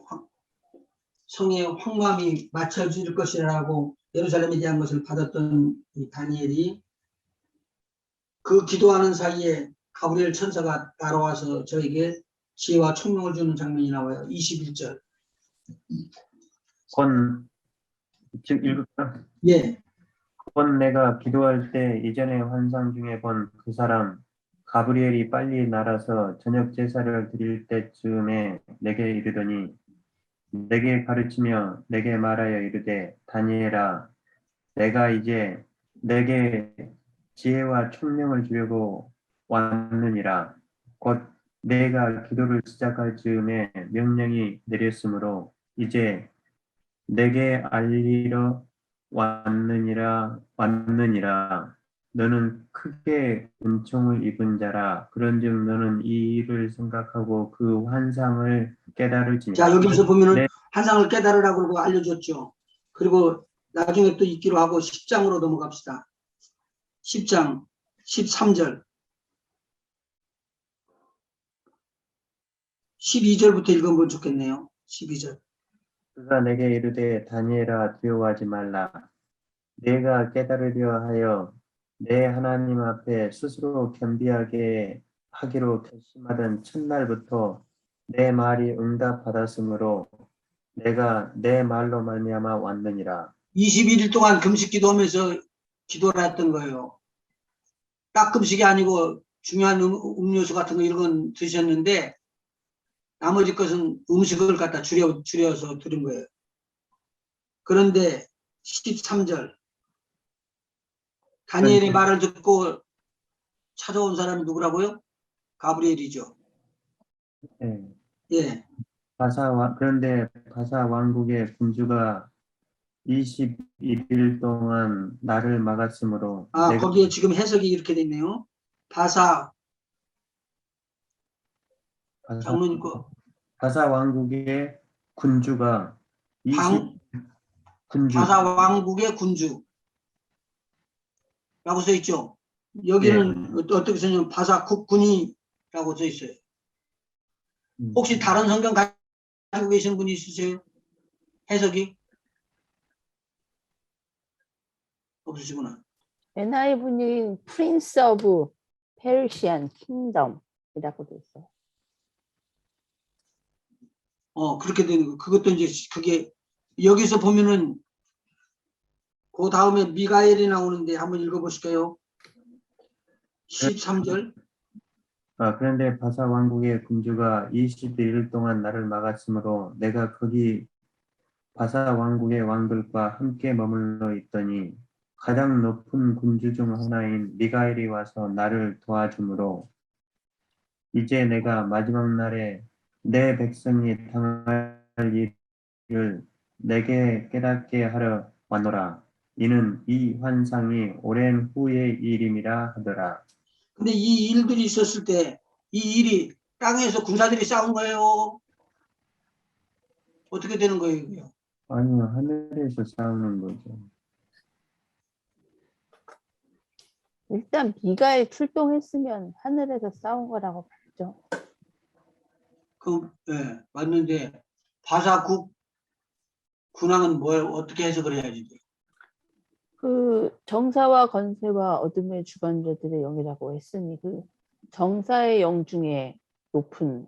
성의 황무함이 맞춰질 것이라고 예루살렘에 대한 것을 받았던 이 다니엘이 그 기도하는 사이에 가브리엘 천사가 따라와서 저에게 지혜와 총명을 주는 장면이 나와요. 21절. 지금 읽을까? 예. 곧 내가 기도할 때 이전에 환상 중에 본 그 사람 가브리엘이 빨리 날아서 저녁 제사를 드릴 때쯤에 내게 이르더니 내게 가르치며 내게 말하여 이르되 다니엘아 내가 이제 내게 지혜와 총명을 주려고 왔느니라. 곧 내가 기도를 시작할 즈음에 명령이 내렸으므로 이제 내게 알리러 왔느니라. 너는 크게 은총을 입은 자라. 그런즉 너는 이 일을 생각하고 그 환상을 깨달을지니라. 자, 여기서 보면은 네. 환상을 깨달으라고 그러고 알려줬죠. 그리고 나중에 또 있기로 하고 10장으로 넘어갑시다. 10장 13절 12절부터 읽어보면 좋겠네요. 12절. 그가 내게 이르되 다니엘아 두려워하지 말라. 내가 깨달으려 하여 내 하나님 앞에 스스로 겸비하게 하기로 결심하던 첫날부터 내 말이 응답받았으므로 내가 내 말로 말미암아 왔느니라. 21일 동안 금식 기도하면서 기도를 했던 거예요. 딱 금식이 아니고 중요한 음료수 같은 거 이런 건 드셨는데 나머지 것은 음식을 갖다 줄여서 드린 거예요. 그런데 13절 다니엘의 말을 듣고 찾아온 사람이 누구라고요? 가브리엘이죠. 예. 예. 그런데 바사 왕국의 군주가 21일 동안 나를 막았으므로 내가 거기에 지금 해석이 이렇게 돼 있네요. 바사 장로님 거 바사 왕국의 군주가 20 군주 바사 왕국의 군주라고 써 있죠. 여기는 어떻게 쓰냐면 바사 국군이라고 써 있어요. 혹시 다른 성경 가지고 계시는 분이 있으세요? 해석이? 없으시구나. NIV는 Prince of Persian Kingdom이라고 돼 있어요. 그렇게 되는 거. 그것도 이제 그게 여기서 보면은 그 다음에 미가엘이 나오는데 한번 읽어보실까요? 13절. 그런데 바사 왕국의 군주가 21일 동안 나를 막았으므로 내가 거기 바사 왕국의 왕들과 함께 머물러 있더니 가장 높은 군주 중 하나인 미가엘이 와서 나를 도와주므로 이제 내가 마지막 날에 내 백성이 당할 일을 내게 깨닫게 하려 왔노라. 이는 이 환상이 오랜 후의 일임이라 하더라. 근데 이 일들이 있었을 때 이 일이 땅에서 군사들이 싸운 거예요? 어떻게 되는 거예요? 이게요? 아니요, 하늘에서 싸우는 거죠. 일단 미가엘 출동했으면 하늘에서 싸운 거라고 봤죠. 예, 맞는데 바사국 군왕은 뭘 어떻게 해석을 해야지? 그 정사와 건세와 어둠의 주관자들의 영이라고 했으니 그 정사의 영 중에 높은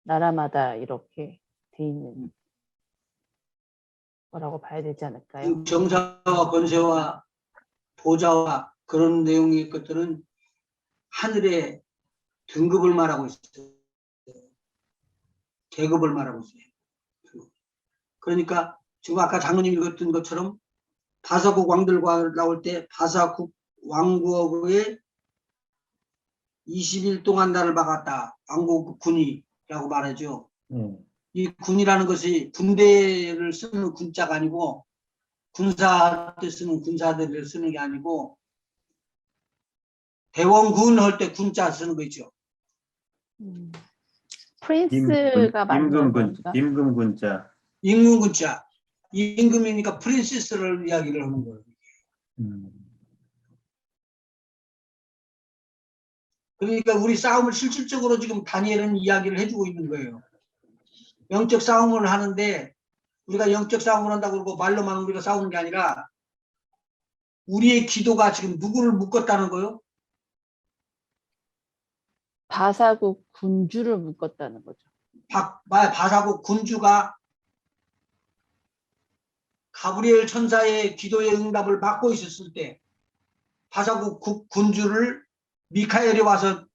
나라마다 이렇게 돼 있는 거라고 봐야 되지 않을까요? 정사와 권세와 보좌와 그런 내용의 것들은 하늘의 등급을 말하고 있어요. 계급을 말하고 있어요. 그러니까 지금 아까 장로님 읽었던 것처럼 바사국 왕들과 나올 때 바사국 왕국의 20일 동안 나를 막았다. 왕국 군이라고 말하죠. 이 군이라는 것이 군대를 쓰는 군자가 아니고 군사 때 쓰는 군사들을 쓰는 게 아니고 대원군 할 때 군자 쓰는 거 있죠. 프린스가 맞는 건가? 임금군자. 임금군자. 임금이니까 프린세스를 이야기를 하는 거예요. 그러니까 우리 싸움을 실질적으로 지금 다니엘은 이야기를 해주고 있는 거예요. 영적 싸움을 하는데 우리가 영적 싸움을 한다고 그러고 말로만 우리가 싸우는 게 아니라 우리의 기도가 지금 누구를 묶었다는 거예요? 바사국 군주를 묶었다는 거죠. 바사국 군주가 가브리엘 천사의 기도의 응답을 받고 있었을 때 바사국 군주를 미카엘이 와서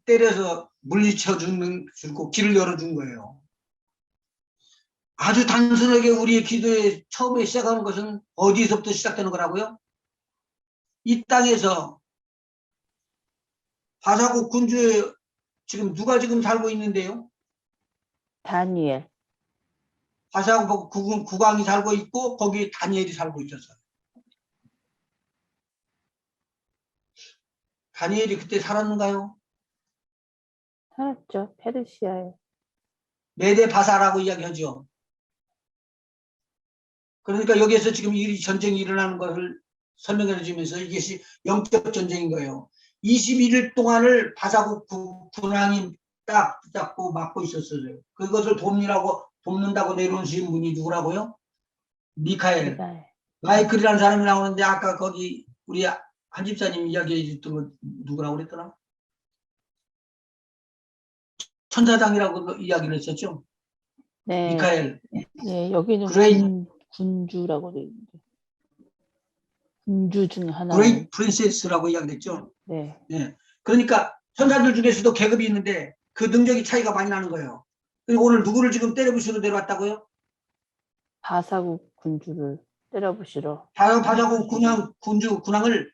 때려서 물리쳐 주고 길을 열어준 거예요. 아주 단순하게 우리의 기도에 처음에 시작하는 것은 어디서부터 시작되는 거라고요? 이 땅에서 바사국 군주에 지금 누가 지금 살고 있는데요? 다니엘. 바사국 국왕이 살고 있고 거기에 다니엘이 살고 있었어요. 다니엘이 그때 살았는가요? 살았죠. 페르시아에. 메데 바사라고 이야기하죠. 그러니까 여기에서 지금 이 전쟁이 일어나는 것을 설명해 주면서 이것이 영적 전쟁인 거예요. 21일 동안을 바사국 군왕이 딱 붙잡고 막고 있었어요. 그것을 돕는다고 내려오신 분이 누구라고요? 미카엘. 마이클이라는 사람이 나오는데 아까 거기 우리 한 집사님 이야기해 줬던 거 누구라고 그랬더라? 천사장이라고 이야기를 했었죠. 네, 미카엘. 예, 여기는 그레이 군주라고 돼 있는데 군주 중 하나. 그레이트 프린세스라고 이야기했죠. 네, 예. 그러니까 천사들 중에서도 계급이 있는데 그 능력이 차이가 많이 나는 거예요. 그리고 오늘 누구를 지금 때려부시러 내려왔다고요? 바사국 군주를 때려부시러. 바자고 군주 군왕을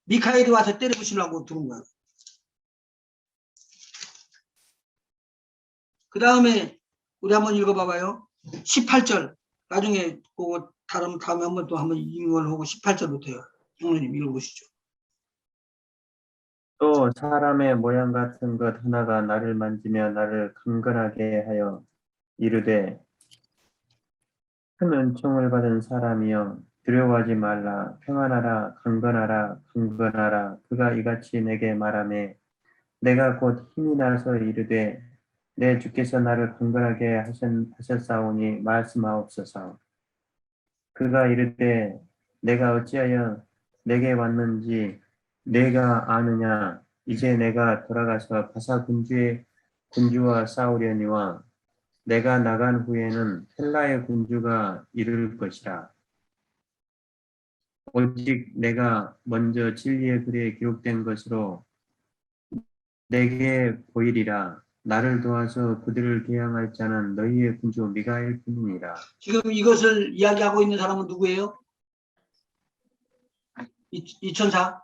미카엘이 와서 때려부시려고 들어온 거예요. 그 다음에 우리 한번 읽어봐봐요. 18절. 나중에 그거 다음에 한번 또 한번 읽는 하고 18절부터요. 형님 읽어보시죠. 또 사람의 모양 같은 것 하나가 나를 만지며 나를 강건하게 하여 이르되 큰 은총을 받은 사람이여 두려워하지 말라 평안하라 강건하라 강건하라 그가 이같이 내게 말하매 내가 곧 힘이 나서 이르되 내 주께서 나를 강건하게 하셨사오니 말씀하옵소서. 그가 이르되 내가 어찌하여 내게 왔는지 내가 아느냐 이제 내가 돌아가서 바사 군주와 싸우려니와 내가 나간 후에는 헬라의 군주가 이를 것이라. 오직 내가 먼저 진리의 글에 기록된 것으로 내게 보이리라. 나를 도와서 그들을 대항할 자는 너희의 군주 미가엘 뿐이니라. 지금 이것을 이야기하고 있는 사람은 누구예요? 이 천사?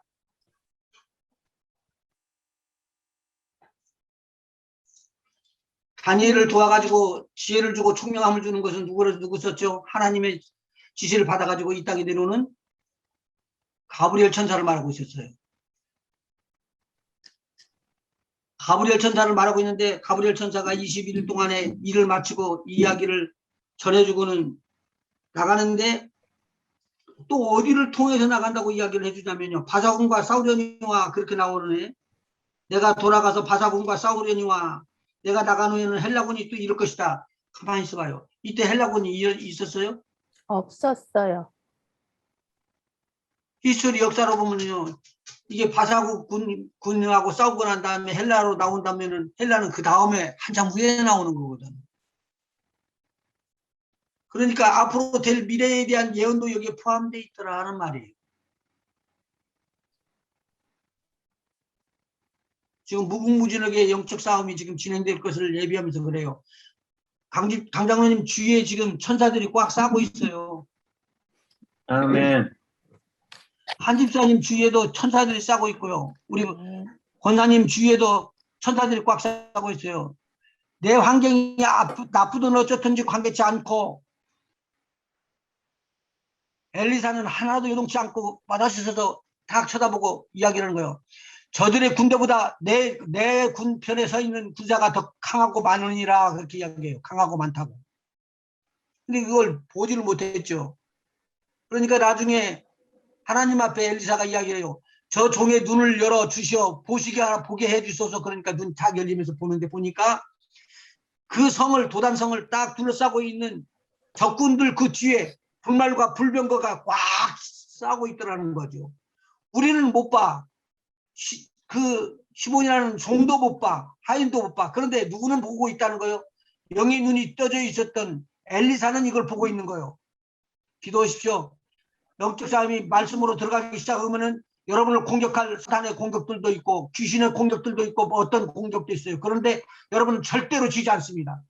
다니엘을 도와가지고 지혜를 주고 총명함을 주는 것은 누구 썼죠? 하나님의 지시를 받아가지고 이 땅에 내려오는 가브리엘 천사를 말하고 있었어요. 가브리엘 천사를 말하고 있는데 가브리엘 천사가 21일 동안에 일을 마치고 이 이야기를 전해주고는 나가는데 또 어디를 통해서 나간다고 이야기를 해주냐면요. 바사군과 싸우려니와 그렇게 나오네. 내가 돌아가서 바사군과 싸우려니와 내가 나간 후에는 헬라군이 또 이럴 것이다. 가만히 있어봐요. 이때 헬라군이 있었어요? 없었어요. 히스토리 역사로 보면요. 이게 바사국 군하고 싸우고 난 다음에 헬라로 나온다면은 헬라는 그 다음에 한참 후에 나오는 거거든. 그러니까 앞으로 될 미래에 대한 예언도 여기에 포함되어 있더라 하는 말이에요. 지금 무궁무진하게 영적 싸움이 지금 진행될 것을 예비하면서 그래요. 강장로님 주위에 지금 천사들이 꽉 싸고 있어요. 아멘. 한 집사님 주위에도 천사들이 싸고 있고요. 우리 네. 권사님 주위에도 천사들이 꽉 싸고 있어요. 내 환경이 나쁘든 어쩌든지 관계치 않고 엘리사는 하나도 요동치 않고 바다에서도 딱 쳐다보고 이야기를 하는 거예요. 저들의 군대보다 내 군편에 서 있는 군사가 더 강하고 많으니라 그렇게 이야기해요. 강하고 많다고. 근데 그걸 보지를 못했죠. 그러니까 나중에 하나님 앞에 엘리사가 이야기를 해요. 저 종의 눈을 열어 주시어 보게 해 주소서. 그러니까 눈 딱 열리면서 보는데 보니까 그 성을 도단성을 딱 둘러싸고 있는 적군들 그 뒤에 불말과 불병거가 꽉 싸고 있더라는 거죠. 우리는 못 봐. 그 시몬이라는 종도 못 봐. 하인도 못 봐. 그런데 누구는 보고 있다는 거예요. 영의 눈이 떠져 있었던 엘리사는 이걸 보고 있는 거예요. 기도하십시오. 영적 싸움이 말씀으로 들어가기 시작하면은 여러분을 공격할 사탄의 공격들도 있고 귀신의 공격들도 있고 뭐 어떤 공격도 있어요. 그런데 여러분은 절대로 지지 않습니다.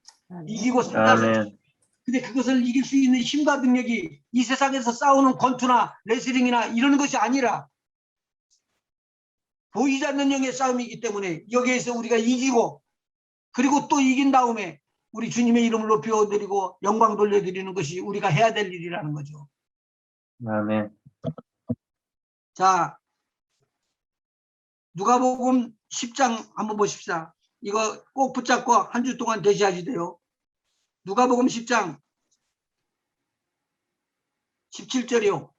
이기고 살아서. 아멘. 근데 그것을 이길 수 있는 힘과 능력이 이 세상에서 싸우는 권투나 레슬링이나 이런 것이 아니라 보이지 않는 영의 싸움이기 때문에 여기에서 우리가 이기고 그리고 또 이긴 다음에 우리 주님의 이름을 높여드리고 영광 돌려드리는 것이 우리가 해야 될 일이라는 거죠. 아멘. 자, 누가복음 10장 한번 보십시다. 이거 꼭 붙잡고 한 주 동안 대시하셔야 돼요. 누가복음 10장 17절이요.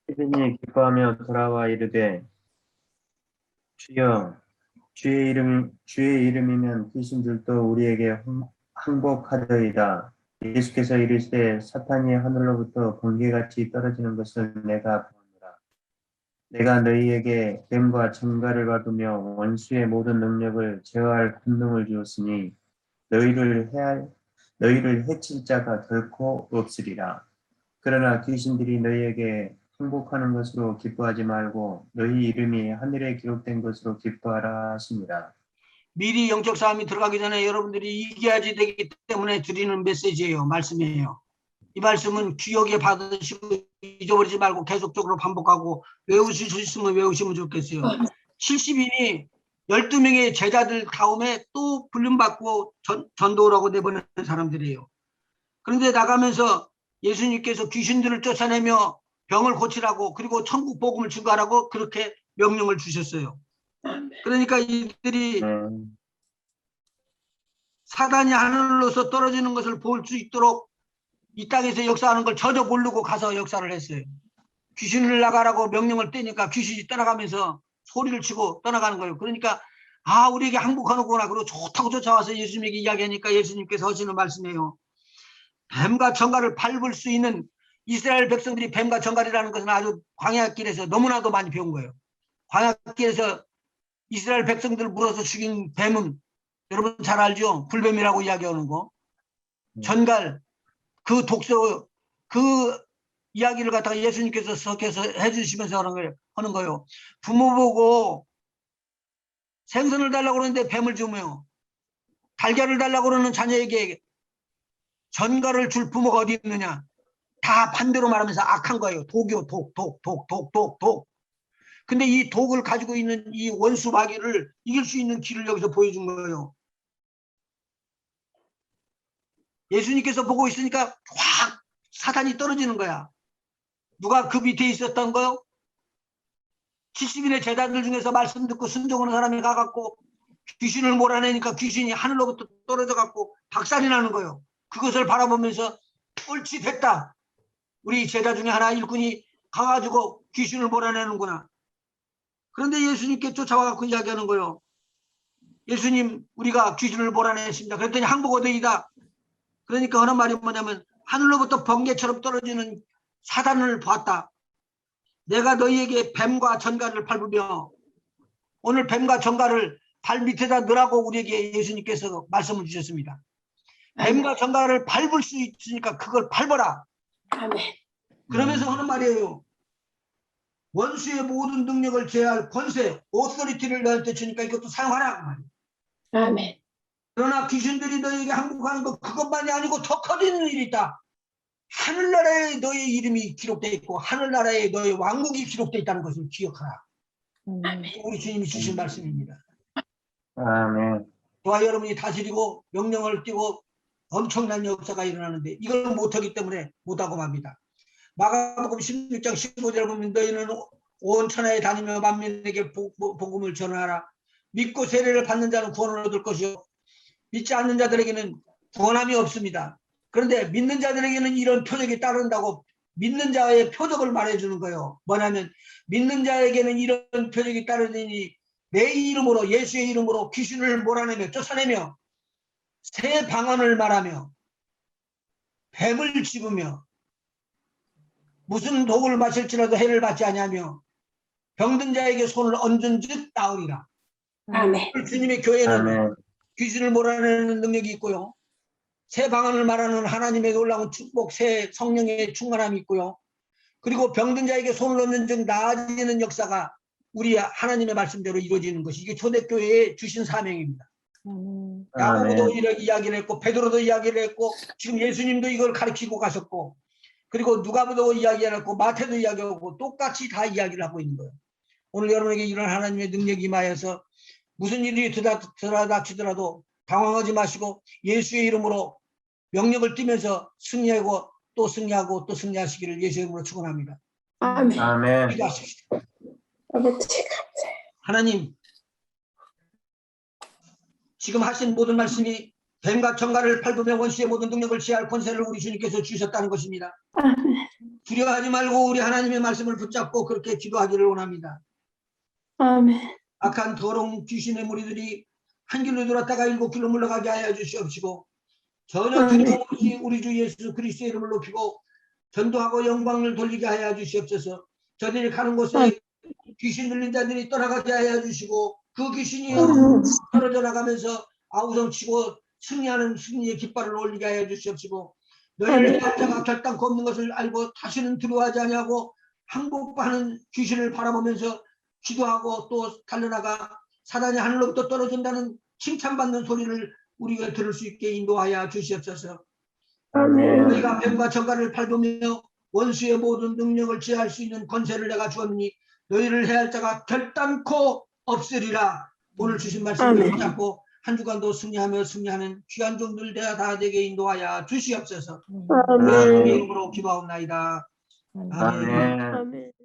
시드니 기뻐하며 돌아와 이르되 주여 주의 이름이면 귀신들도 우리에게 항복하더이다. 예수께서 이르시되 사탄이 하늘로부터 번개같이 떨어지는 것을 내가 보노라. 내가 너희에게 뱀과 전갈을 밟으며 원수의 모든 능력을 제어할 권능을 주었으니 너희를 해칠 자가 결코 없으리라. 그러나 귀신들이 너희에게 항복하는 것으로 기뻐하지 말고 너희 이름이 하늘에 기록된 것으로 기뻐하라 하시니라. 미리 영적 싸움이 들어가기 전에 여러분들이 이겨야지 되기 때문에 드리는 메시지예요. 말씀이에요. 이 말씀은 기억에 받으시고 잊어버리지 말고 계속적으로 반복하고 외우실 수 있으면 외우시면 좋겠어요. 70인이 12명의 제자들 다음에 또 불림받고 전도라고 내보낸 사람들이에요. 그런데 나가면서 예수님께서 귀신들을 쫓아내며 병을 고치라고 그리고 천국 복음을 증거하라고 그렇게 명령을 주셨어요. 그러니까 이들이 사단이 하늘로서 떨어지는 것을 볼 수 있도록 이 땅에서 역사하는 걸 전혀 모르고 가서 역사를 했어요. 귀신을 나가라고 명령을 떼니까 귀신이 떠나가면서 소리를 치고 떠나가는 거예요. 그러니까 아 우리에게 항복하는구나. 그리고 좋다고 쫓아와서 예수님에게 이야기하니까 예수님께서 하시는 말씀이에요. 뱀과 정갈을 밟을 수 있는 이스라엘 백성들이 뱀과 정갈이라는 것은 아주 광야길에서 너무나도 많이 배운 거예요. 광야길에서 이스라엘 백성들을 물어서 죽인 뱀은 여러분 잘 알죠? 불뱀이라고 이야기하는 거. 전갈, 그 독소, 그 이야기를 갖다가 예수님께서 섞여서 해주시면서 하는 거예요. 부모 보고 생선을 달라고 그러는데 뱀을 주며 달걀을 달라고 그러는 자녀에게 전갈을 줄 부모가 어디 있느냐. 다 반대로 말하면서 악한 거예요. 독이요. 독. 근데 이 독을 가지고 있는 이 원수 마귀를 이길 수 있는 길을 여기서 보여준 거예요. 예수님께서 보고 있으니까 확 사단이 떨어지는 거야. 누가 그 밑에 있었던 거요? 70인의 제자들 중에서 말씀 듣고 순종하는 사람이 가갖고 귀신을 몰아내니까 귀신이 하늘로부터 떨어져갖고 박살이 나는 거예요. 그것을 바라보면서 옳지 됐다. 우리 제자 중에 하나 일꾼이 가가지고 귀신을 몰아내는구나. 그런데 예수님께 쫓아와갖고 이야기하는 거예요. 예수님 우리가 귀신을 몰아냈습니다. 그랬더니 항복어더이다. 그러니까 하는 말이 뭐냐면 하늘로부터 번개처럼 떨어지는 사단을 보았다. 내가 너희에게 뱀과 전갈을 밟으며 오늘 뱀과 전갈을 발 밑에다 넣으라고 우리에게 예수님께서 말씀을 주셨습니다. 뱀과 전갈을 밟을 수 있으니까 그걸 밟아라. 아멘. 그러면서 하는 말이에요. 원수의 모든 능력을 제어할 권세, 오토리티를 너한테 주니까 이것도 사용하라. 아멘. 그러나 귀신들이 너희에게 항복하는 것 그것만이 아니고 더 커지는 일이 있다. 하늘나라에 너의 이름이 기록되어 있고 하늘나라에 너의 왕국이 기록되어 있다는 것을 기억하라. 우리 주님이 주신 말씀입니다. 아멘. 저와 여러분이 다스리고 명령을 띄고 엄청난 역사가 일어나는데 이걸 못하기 때문에 못하고 맙니다. 마가복음 16장 15절을 보면 너희는 온 천하에 다니며 만민에게 복음을 전하라. 믿고 세례를 받는 자는 구원을 얻을 것이요 믿지 않는 자들에게는 구원함이 없습니다. 그런데 믿는 자들에게는 이런 표적이 따른다고 믿는 자의 표적을 말해주는 거예요. 뭐냐면 믿는 자에게는 이런 표적이 따르니 내 이름으로 예수의 이름으로 귀신을 몰아내며 쫓아내며 새 방언을 말하며 뱀을 집으며 무슨 독을 마실지라도 해를 받지 아니하며 병든 자에게 손을 얹은 즉 나으리라. 아멘. 주님의 교회는 아멘. 귀신을 몰아내는 능력이 있고요. 새 방언을 말하는 하나님의 놀라운 축복, 새 성령의 충만함이 있고요. 그리고 병든 자에게 손을 얹는 즉 나아지는 역사가 우리 하나님의 말씀대로 이루어지는 것이 이게 초대교회에 주신 사명입니다. 야고보도 이런 이야기를 했고 베드로도 이야기를 했고 지금 예수님도 이걸 가르치고 가셨고 그리고 누가보도 이야기를 했고 마태도 이야기하고 똑같이 다 이야기를 하고 있는 거예요. 오늘 여러분에게 이런 하나님의 능력이 임하여서 무슨 일이 들어닥치더라도 당황하지 마시고 예수의 이름으로 명령을 띠면서 승리하고 또 승리하고 또 승리하시기를 예수의 이름으로 축원합니다. 아멘. 아멘. 기도하십시오. 아버지 감사해요. 하나님 지금 하신 모든 말씀이 뱀과 정갈을 밟으며 원수의 모든 능력을 제할 권세를 우리 주님께서 주셨다는 것입니다. 아멘. 두려워하지 말고 우리 하나님의 말씀을 붙잡고 그렇게 기도하기를 원합니다. 아멘. 악한 더러운 귀신의 무리들이 한 길로 돌았다가 일곱 길로 물러가게 하여 주시옵시고 전혀 두려움없이 우리 주 예수 그리스도의 이름을 높이고 전도하고 영광을 돌리게 하여 주시옵소서. 저들이 가는 곳에 귀신 들린 자들이 떠나가게 하여 주시고 그 귀신이여 떨어져 나가면서 아우성치고 승리하는 승리의 깃발을 올리게 하여 주시옵시고 너희를 해할 자가 결단코 없는 것을 알고 다시는 두려워하지 아니하고 항복하는 귀신을 바라보면서 기도하고 또 달려나가 사단이 하늘로부터 떨어진다는 칭찬받는 소리를 우리가 들을 수 있게 인도하여 주시옵소서. 너희가 뱀과 정갈을 밟으며 원수의 모든 능력을 제할 수 있는 권세를 내가 주었니 너희를 해할 자가 결단코 없으리라. 오늘 주신 말씀을 붙잡고 한 주간도 승리하며 승리하는 귀한 종들 다 되게 인도하여 주시옵소서. 예수님의 이름으로 기도하옵나이다. 아멘. 아멘. 아멘.